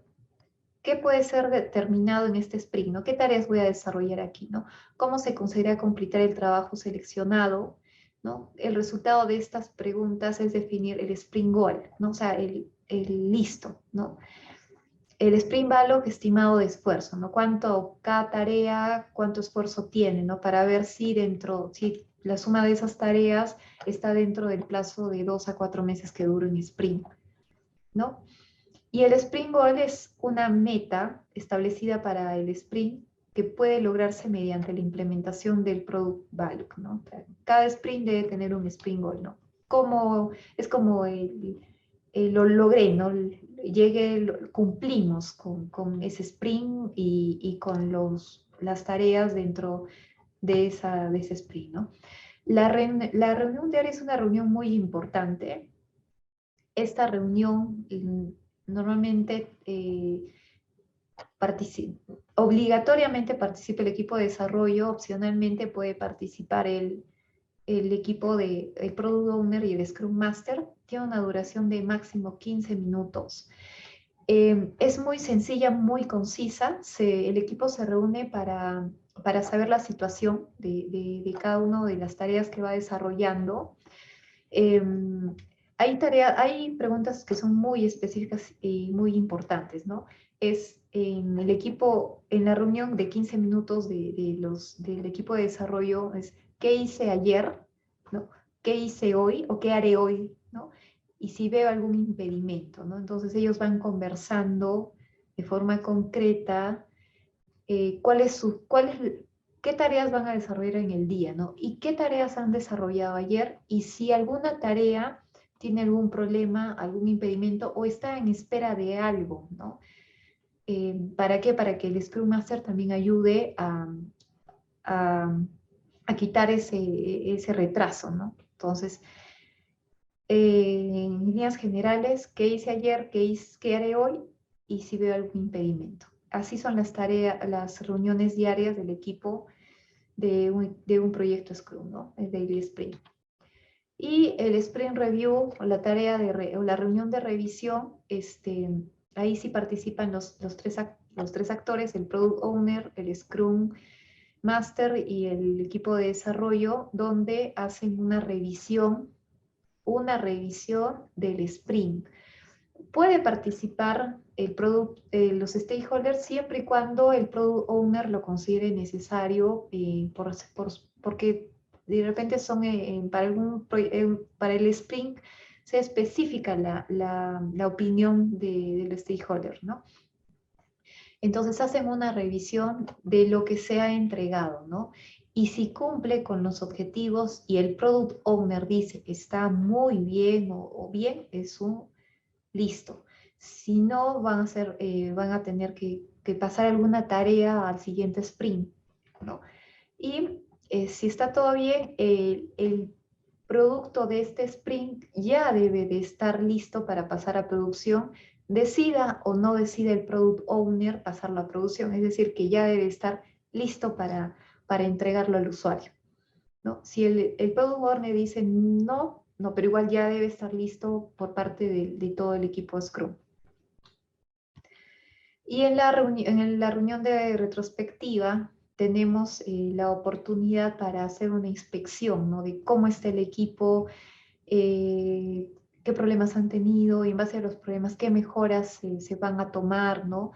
determinado en este sprint, ¿no? ¿Qué tareas voy a desarrollar aquí, ¿no? ¿Cómo se considera completar el trabajo seleccionado, ¿no? El resultado de estas preguntas es definir el sprint goal, ¿no? O sea, el listo, ¿no? El sprint backlog estimado de esfuerzo, ¿no? Cuánto cada tarea, cuánto esfuerzo tiene, ¿no? Para ver si si la suma de esas tareas está dentro del plazo de 2 a 4 meses que dura un sprint, ¿no? Y el sprint goal es una meta establecida para el sprint que puede lograrse mediante la implementación del product backlog, ¿no? Cada sprint debe tener un sprint goal, ¿no? Es como lo logré, ¿no? Cumplimos con ese sprint y con las tareas dentro de ese sprint, ¿no? La reunión diaria es una reunión muy importante. Esta reunión normalmente obligatoriamente participa el equipo de desarrollo, opcionalmente puede participar el equipo el Product Owner y el Scrum Master. Tiene una duración de máximo 15 minutos. Es muy sencilla, muy concisa. El equipo se reúne para saber la situación de cada una de las tareas que va desarrollando. Hay preguntas que son muy específicas y muy importantes, ¿no? Es en el equipo, en la reunión de 15 minutos del equipo de desarrollo, es ¿qué hice ayer? ¿No? ¿Qué hice hoy? ¿O qué haré hoy? ¿No? Y si veo algún impedimento, ¿no? Entonces ellos van conversando de forma concreta qué tareas van a desarrollar en el día, ¿no? Y qué tareas han desarrollado ayer y si alguna tarea tiene algún problema, algún impedimento o está en espera de algo, ¿no? ¿Para qué? Para que el Scrum Master también ayude a, a quitar ese retraso, ¿no? Entonces, en líneas generales, ¿qué hice ayer? ¿Qué haré hoy? Y si veo algún impedimento. Así son las reuniones diarias del equipo de un proyecto Scrum, ¿no? El Daily Sprint. Y el Sprint Review, o la tarea o la reunión de revisión, ahí sí participan los tres actores, el Product Owner, el Scrum Master y el equipo de desarrollo, donde hacen una revisión del sprint. Puede participar los stakeholders siempre y cuando el product owner lo considere necesario, porque de repente para el sprint se especifica la opinión del stakeholder, ¿no? Entonces hacen una revisión de lo que se ha entregado, ¿no? Y si cumple con los objetivos y el product owner dice que está muy bien o bien, es un listo. Si no, van a tener que pasar alguna tarea al siguiente sprint, ¿no? Y si está todo bien, el producto de este sprint ya debe de estar listo para pasar a producción, decida o no decida el product owner pasarlo a producción, es decir, que ya debe estar listo para entregarlo al usuario, ¿no? Si el product owner dice no, pero igual ya debe estar listo por parte de todo el equipo Scrum. Y en la reunión de retrospectiva tenemos la oportunidad para hacer una inspección, ¿no? De cómo está el equipo, qué problemas han tenido y en base a los problemas, qué mejoras se van a tomar, ¿no?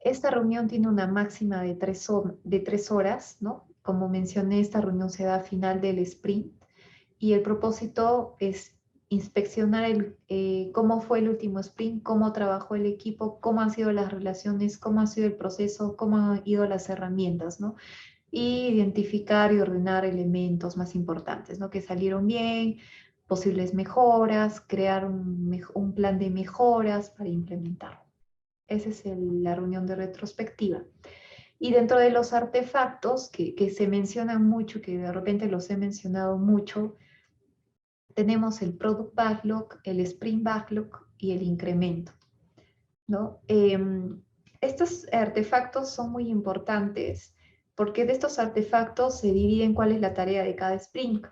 Esta reunión tiene una máxima de 3 horas, ¿no? Como mencioné, esta reunión se da a final del sprint y el propósito es inspeccionar cómo fue el último sprint, cómo trabajó el equipo, cómo han sido las relaciones, cómo ha sido el proceso, cómo han ido las herramientas, ¿no? Y identificar y ordenar elementos más importantes, ¿no? Que salieron bien, posibles mejoras, crear un plan de mejoras para implementarlo. Esa es la reunión de retrospectiva. Y dentro de los artefactos que se mencionan mucho, que de repente los he mencionado mucho, tenemos el Product Backlog, el Sprint Backlog y el incremento, ¿no? Estos artefactos son muy importantes porque de estos artefactos se dividen cuál es la tarea de cada sprint.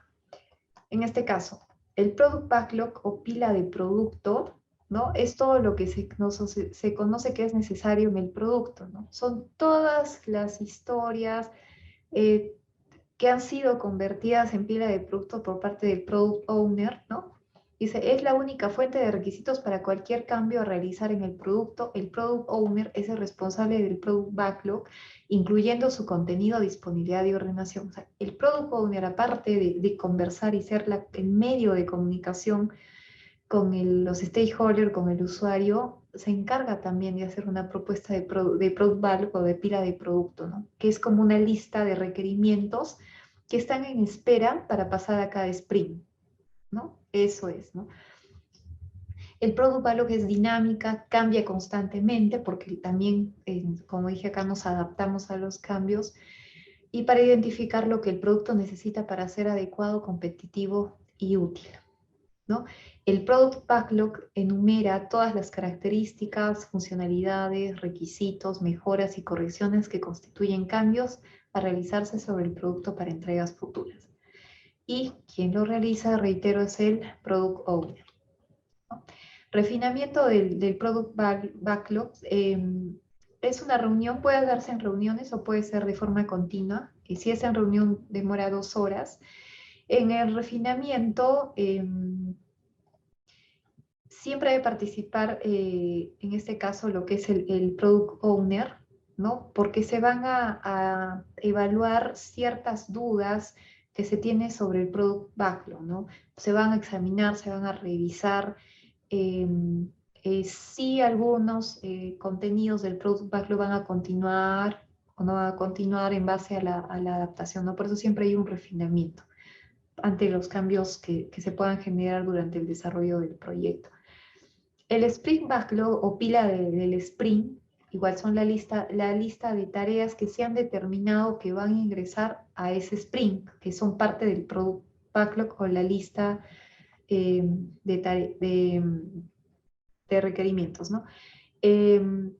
En este caso, el Product Backlog o pila de producto, ¿no? Es todo lo que se conoce que es necesario en el producto, ¿no? Son todas las historias que han sido convertidas en pila de producto por parte del Product Owner, ¿no? Dice, es la única fuente de requisitos para cualquier cambio a realizar en el producto. El Product Owner es el responsable del Product Backlog, incluyendo su contenido, disponibilidad y ordenación. O sea, el Product Owner, aparte de conversar y ser el medio de comunicación con los stakeholders, con el usuario, se encarga también de hacer una propuesta de Product Backlog o de pila de producto, ¿no? Que es como una lista de requerimientos que están en espera para pasar a cada sprint, ¿no? Eso es, ¿no? El Product Backlog es dinámica, cambia constantemente porque también, como dije acá, nos adaptamos a los cambios y para identificar lo que el producto necesita para ser adecuado, competitivo y útil, ¿no? El Product Backlog enumera todas las características, funcionalidades, requisitos, mejoras y correcciones que constituyen cambios a realizarse sobre el producto para entregas futuras. Y quien lo realiza, reitero, es el Product Owner, ¿no? Refinamiento del Product Backlog es una reunión, puede darse en reuniones o puede ser de forma continua. Y si es en reunión, demora 2 horas. En el refinamiento, siempre debe participar, en este caso, lo que es el Product Owner, ¿no? Porque se van a evaluar ciertas dudas que se tiene sobre el Product Backlog, ¿no? Se van a examinar, se van a revisar si algunos contenidos del Product Backlog van a continuar o no van a continuar en base a la adaptación, ¿no? Por eso siempre hay un refinamiento ante los cambios que se puedan generar durante el desarrollo del proyecto. El Sprint Backlog o pila del Sprint, igual son la lista de tareas que se han determinado que van a ingresar a ese Sprint, que son parte del Product Backlog o la lista de requerimientos, ¿no? En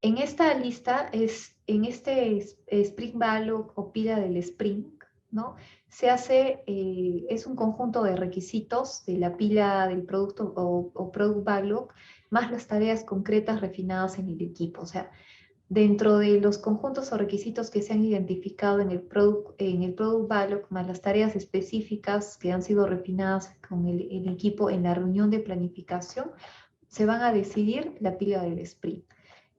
esta lista, en este Sprint Backlog o pila del Sprint, ¿no? Se hace, es un conjunto de requisitos de la pila del producto o Product Backlog, más las tareas concretas refinadas en el equipo. O sea, dentro de los conjuntos o requisitos que se han identificado en el Product Backlog, más las tareas específicas que han sido refinadas con el equipo en la reunión de planificación, se van a decidir la pila del sprint.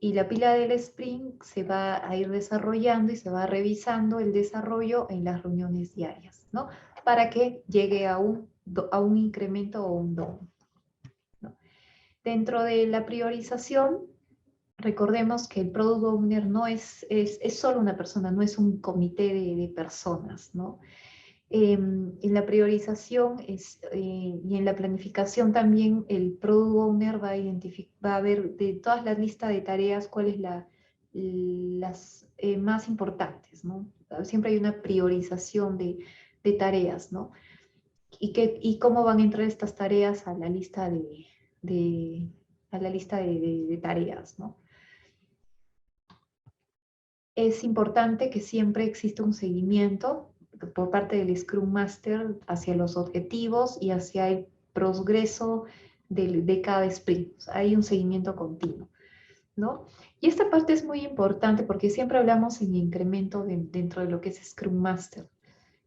Y la pila del sprint se va a ir desarrollando y se va revisando el desarrollo en las reuniones diarias, ¿no? Para que llegue a un incremento o un down, ¿no? Dentro de la priorización, recordemos que el Product Owner no es solo una persona, no es un comité de personas, ¿no? En la priorización y en la planificación también el Product Owner va a ver de todas las listas de tareas cuáles las más importantes, ¿no? Siempre hay una priorización de tareas, ¿no? Y cómo van a entrar estas tareas a la lista de tareas, ¿no? Es importante que siempre exista un seguimiento por parte del Scrum Master hacia los objetivos y hacia el progreso de cada sprint. O sea, hay un seguimiento continuo, ¿no? Y esta parte es muy importante porque siempre hablamos en incremento dentro de lo que es Scrum Master.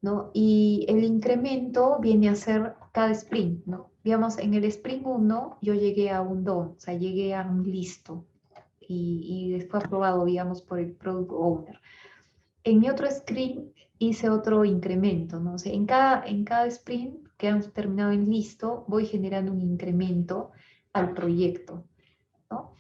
¿no? Y el incremento viene a ser cada sprint, ¿no? Digamos, en el sprint 1 yo llegué a un done, o sea, llegué a un listo y fue aprobado, digamos, por el product owner. En mi otro sprint hice otro incremento, ¿no? O sea, en cada sprint que hemos terminado en listo, voy generando un incremento al proyecto, ¿no?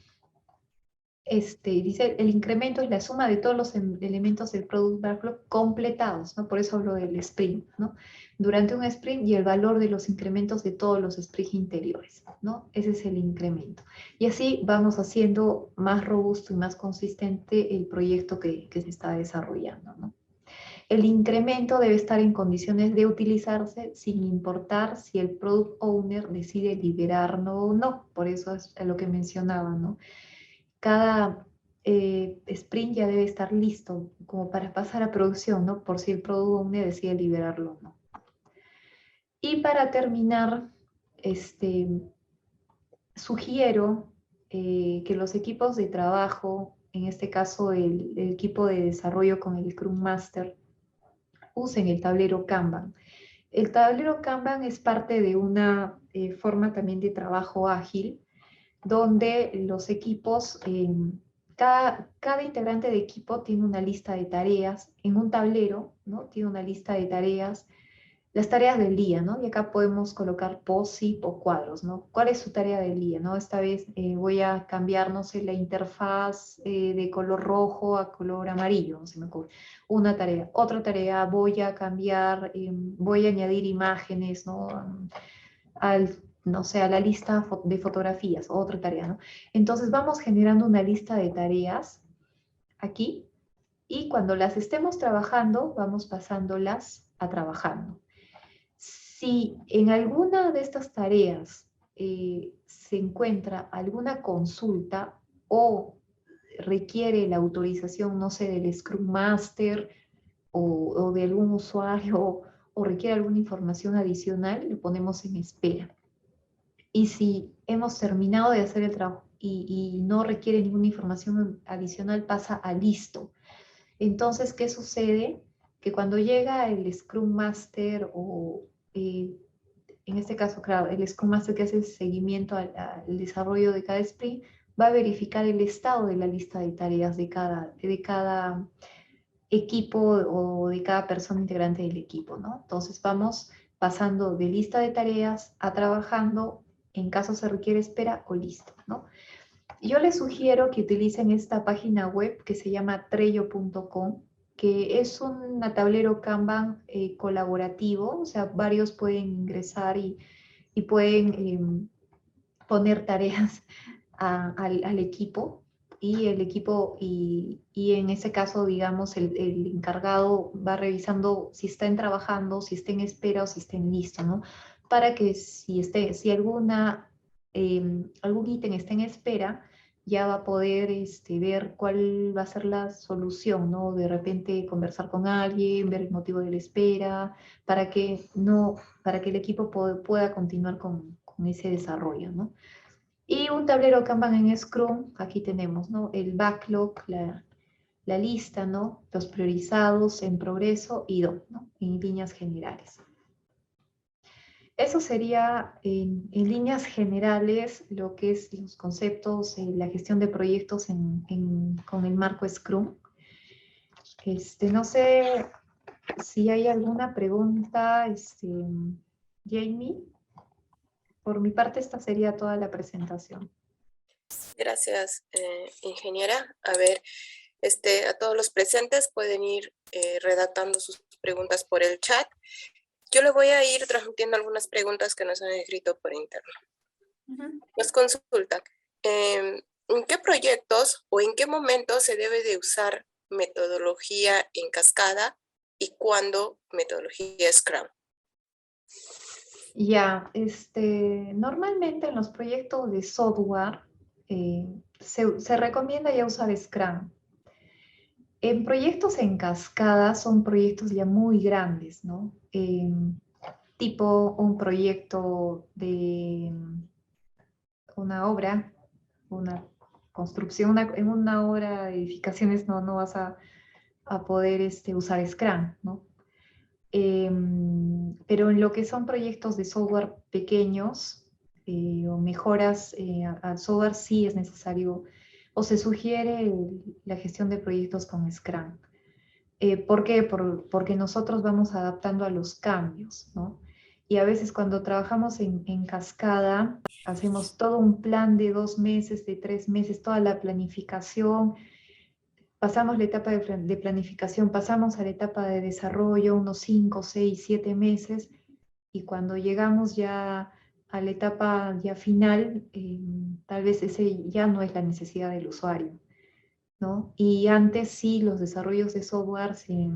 Dice, el incremento es la suma de todos los elementos del Product Backlog completados, ¿no? Por eso hablo del sprint, ¿no? Durante un sprint y el valor de los incrementos de todos los sprints interiores, ¿no? Ese es el incremento. Y así vamos haciendo más robusto y más consistente el proyecto que se está desarrollando, ¿no? El incremento debe estar en condiciones de utilizarse sin importar si el Product Owner decide liberarlo o no. Por eso es lo que mencionaba, ¿no? Cada sprint ya debe estar listo como para pasar a producción, ¿no? Por si el Product Owner decide liberarlo o no. Y para terminar, sugiero que los equipos de trabajo, en este caso el equipo de desarrollo con el Scrum Master, usen el tablero Kanban. El tablero Kanban es parte de una forma también de trabajo ágil, donde los equipos, cada integrante de equipo tiene una lista de tareas en un tablero, ¿no? Tiene una lista de tareas, las tareas del día, ¿no? Y acá podemos colocar POSIT o cuadros, ¿no? ¿Cuál es su tarea del día, no? Esta vez voy a cambiar, no sé, la interfaz de color rojo a color amarillo, no se me ocurre. Una tarea. Otra tarea, voy a cambiar, voy a añadir imágenes, ¿no? No sé, a la lista de fotografías, otra tarea, ¿no? Entonces vamos generando una lista de tareas aquí y cuando las estemos trabajando, vamos pasándolas a trabajando. Si en alguna de estas tareas se encuentra alguna consulta o requiere la autorización, no sé, del Scrum Master o de algún usuario o requiere alguna información adicional, lo ponemos en espera. Y si hemos terminado de hacer el trabajo y no requiere ninguna información adicional, pasa a listo. Entonces, ¿qué sucede? Que cuando llega el Scrum Master o, en este caso, claro, el Scrum Master que hace el seguimiento al desarrollo de cada sprint, va a verificar el estado de la lista de tareas de cada equipo o de cada persona integrante del equipo, ¿no? Entonces vamos pasando de lista de tareas a trabajando, en caso se requiere espera o listo, ¿no? Yo les sugiero que utilicen esta página web que se llama trello.com, que es un tablero Kanban colaborativo, o sea, varios pueden ingresar y pueden poner tareas al equipo y el equipo y en ese caso, digamos, el encargado va revisando si están trabajando, si estén en espera o si estén listos, ¿no? Para que si algún ítem está en espera, ya va a poder ver cuál va a ser la solución, ¿no? De repente conversar con alguien, ver el motivo de la espera, para que el equipo pueda continuar con ese desarrollo, ¿no? Y un tablero Kanban en Scrum, aquí tenemos, ¿no? El backlog, la lista, ¿no? Los priorizados en progreso y DOM, ¿no? En líneas generales. Eso sería en líneas generales lo que es los conceptos, la gestión de proyectos con el marco Scrum. No sé si hay alguna pregunta, Jamie. Por mi parte, esta sería toda la presentación. Gracias, ingeniera. A ver, a todos los presentes pueden ir redactando sus preguntas por el chat. Yo le voy a ir transmitiendo algunas preguntas que nos han escrito por interno. Nos consultan, ¿en qué proyectos o en qué momento se debe de usar metodología en cascada y cuándo metodología Scrum? Ya, normalmente en los proyectos de software se recomienda ya usar Scrum. En proyectos en cascada son proyectos ya muy grandes, ¿no? Tipo un proyecto de una obra, una construcción, en una obra de edificaciones no vas a poder usar Scrum, ¿no? Pero en lo que son proyectos de software pequeños o mejoras al software sí es necesario o se sugiere la gestión de proyectos con Scrum. ¿Por qué? Porque nosotros vamos adaptando a los cambios, ¿no? Y a veces cuando trabajamos en cascada, hacemos todo un plan de 2 meses, de 3 meses, toda la planificación, pasamos la etapa de planificación, pasamos a la etapa de desarrollo, unos 5, 6, 7 meses, y cuando llegamos ya a la etapa ya final, tal vez ese ya no es la necesidad del usuario, ¿no? Y antes sí, los desarrollos de software se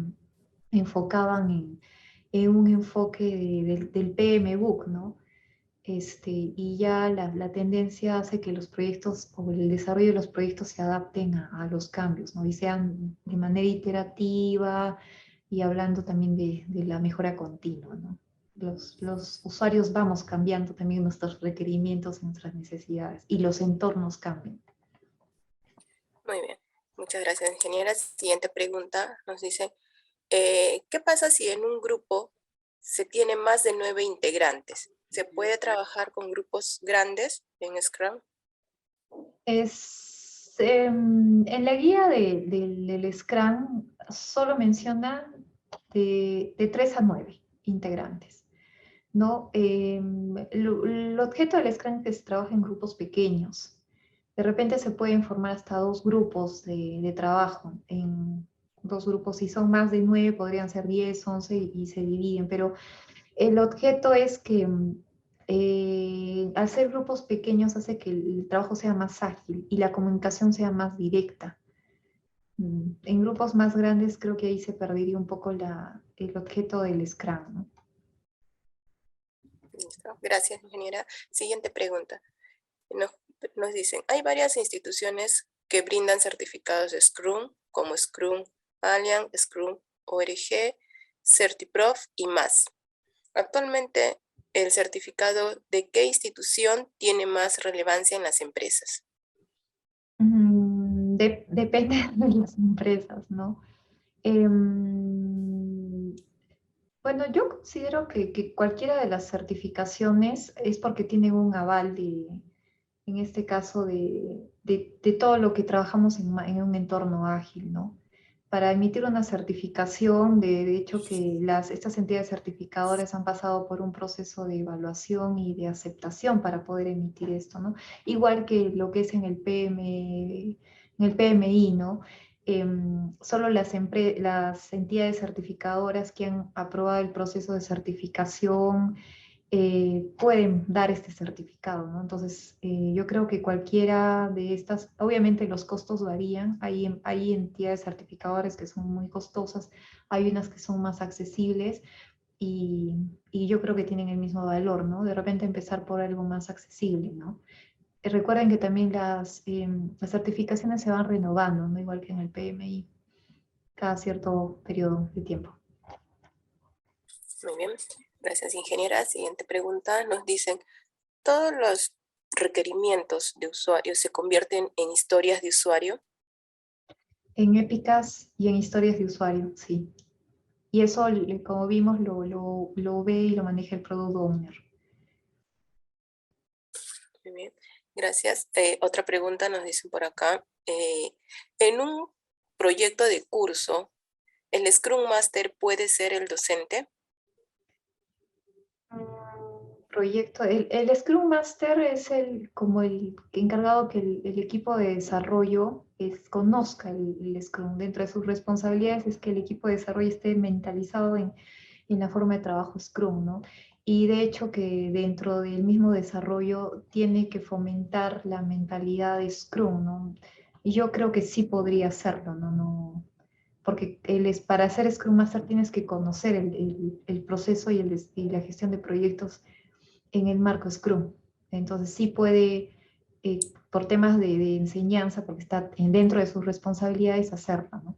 enfocaban en un enfoque del PMBOK, ¿no? Y ya la tendencia hace que los proyectos o el desarrollo de los proyectos se adapten a los cambios, ¿no? Y sean de manera iterativa y hablando también de la mejora continua, ¿no? Los usuarios vamos cambiando también nuestros requerimientos, nuestras necesidades y los entornos cambian. Muy bien. Muchas gracias, ingeniera. Siguiente pregunta nos dice, ¿qué pasa si en un grupo se tiene más de 9 integrantes? ¿Se puede trabajar con grupos grandes en Scrum? En la guía del Scrum solo menciona de 3 a 9 integrantes, ¿no? El objeto del Scrum es que se trabaja en grupos pequeños. De repente se pueden formar hasta 2 grupos de trabajo. En 2 grupos, si son más de 9, podrían ser 10, 11 y se dividen, pero el objeto es que hacer grupos pequeños hace que el trabajo sea más ágil y la comunicación sea más directa. En grupos más grandes creo que ahí se perdería un poco el objeto del Scrum, ¿no? Listo. Gracias, ingeniera. Siguiente pregunta. Nos, nos dicen, hay varias instituciones que brindan certificados de Scrum, como Scrum Alliance, Scrum ORG, CertiProf y más. Actualmente, ¿el certificado de qué institución tiene más relevancia en las empresas? Depende de las empresas, ¿no? Bueno, yo considero que cualquiera de las certificaciones es porque tienen un aval en este caso, de todo lo que trabajamos en un entorno ágil, ¿no? Para emitir una certificación, de hecho que estas entidades certificadoras han pasado por un proceso de evaluación y de aceptación para poder emitir esto, ¿no? Igual que lo que es en el PMI, ¿no? Solo las entidades certificadoras que han aprobado el proceso de certificación pueden dar este certificado, ¿no? Entonces, yo creo que cualquiera de estas, obviamente los costos varían, hay entidades certificadoras que son muy costosas, hay unas que son más accesibles y yo creo que tienen el mismo valor, ¿no? De repente empezar por algo más accesible, ¿no? Recuerden que también las certificaciones se van renovando, ¿no? Igual que en el PMI, cada cierto periodo de tiempo. Muy bien, gracias, ingeniera. Siguiente pregunta, nos dicen, ¿todos los requerimientos de usuario se convierten en historias de usuario? En épicas y en historias de usuario, sí. Y eso, como vimos, lo ve y lo maneja el Product Owner. Muy bien, gracias. Otra pregunta nos dicen por acá. En un proyecto de curso, ¿el Scrum Master puede ser el docente? Proyecto, el Scrum Master es como el encargado que el equipo de desarrollo conozca el Scrum. Dentro de sus responsabilidades es que el equipo de desarrollo esté mentalizado en la forma de trabajo Scrum, ¿no? Y de hecho que dentro del mismo desarrollo tiene que fomentar la mentalidad de Scrum, ¿no? Y yo creo que sí podría hacerlo, ¿no? Porque para ser Scrum Master tienes que conocer el proceso y la gestión de proyectos en el marco Scrum. Entonces sí puede, por temas de enseñanza, porque está dentro de sus responsabilidades, hacerlo, ¿no?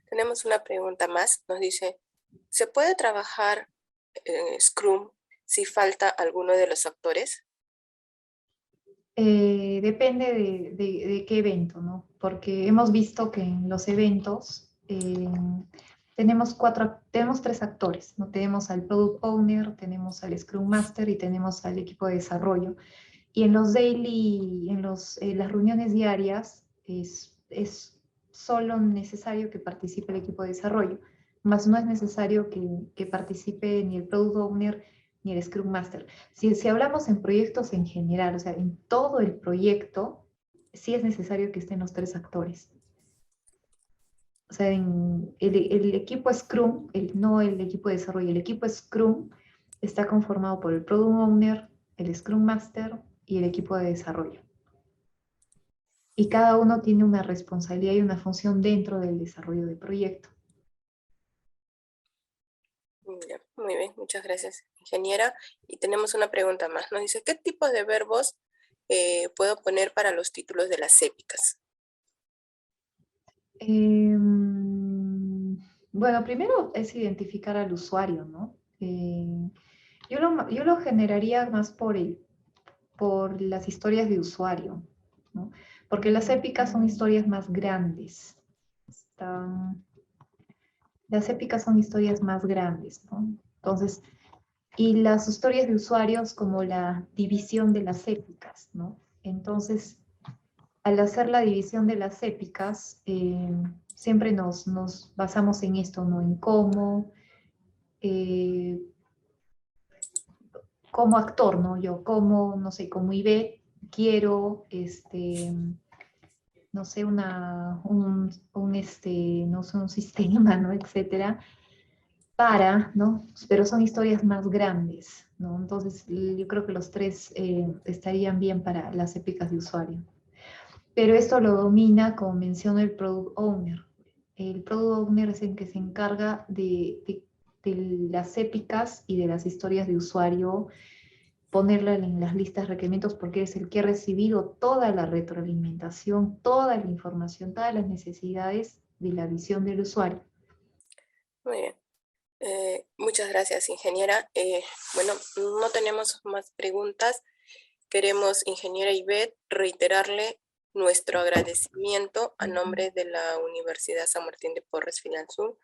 Tenemos una pregunta más. Nos dice, ¿se puede trabajar Scrum si falta alguno de los actores? Depende de qué evento, ¿no? Porque hemos visto que en los eventos tenemos tres actores, ¿no? Tenemos al Product Owner, tenemos al Scrum Master y tenemos al equipo de desarrollo. Y en los las reuniones diarias es solo necesario que participe el equipo de desarrollo, más no es necesario que participe ni el Product Owner ni el Scrum Master. Si hablamos en proyectos en general, o sea, en todo el proyecto, sí es necesario que estén los tres actores. O sea, en el equipo Scrum, no el equipo de desarrollo, el equipo Scrum está conformado por el Product Owner, el Scrum Master y el equipo de desarrollo. Y cada uno tiene una responsabilidad y una función dentro del desarrollo del proyecto. Ya, muy bien, muchas gracias, ingeniera. Y tenemos una pregunta más. Nos dice, ¿qué tipo de verbos puedo poner para los títulos de las épicas? Bueno, primero es identificar al usuario, ¿no? Yo lo generaría más por las historias de usuario, ¿no? Porque las épicas son historias más grandes. Las épicas son historias más grandes, ¿no? Entonces, y las historias de usuarios como la división de las épicas, ¿no? Entonces, al hacer la división de las épicas, siempre nos basamos en esto, ¿no? En cómo, eh, como actor, ¿no? Yo como, no sé, como Ivette, quiero, no sé, no sé, un sistema, ¿no? Etcétera, ¿no? Pero son historias más grandes, ¿no? Entonces, yo creo que los tres estarían bien para las épicas de usuario. Pero esto lo domina, como mencionó, el Product Owner. El Product Owner es el que se encarga de las épicas y de las historias de usuario, ponerla en las listas de requerimientos porque es el que ha recibido toda la retroalimentación, toda la información, todas las necesidades de la visión del usuario. Muy bien. Muchas gracias, ingeniera. Bueno, no tenemos más preguntas. Queremos, ingeniera Ivette, reiterarle nuestro agradecimiento a nombre de la Universidad San Martín de Porres Filansur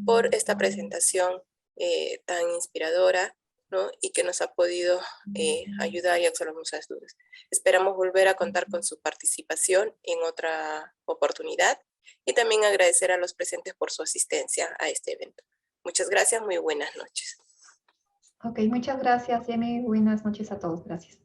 por esta presentación tan inspiradora, ¿no? Y que nos ha podido ayudar y absolver muchas dudas. Esperamos volver a contar con su participación en otra oportunidad y también agradecer a los presentes por su asistencia a este evento. Muchas gracias, muy buenas noches. Ok, muchas gracias, Yemi. Buenas noches a todos. Gracias.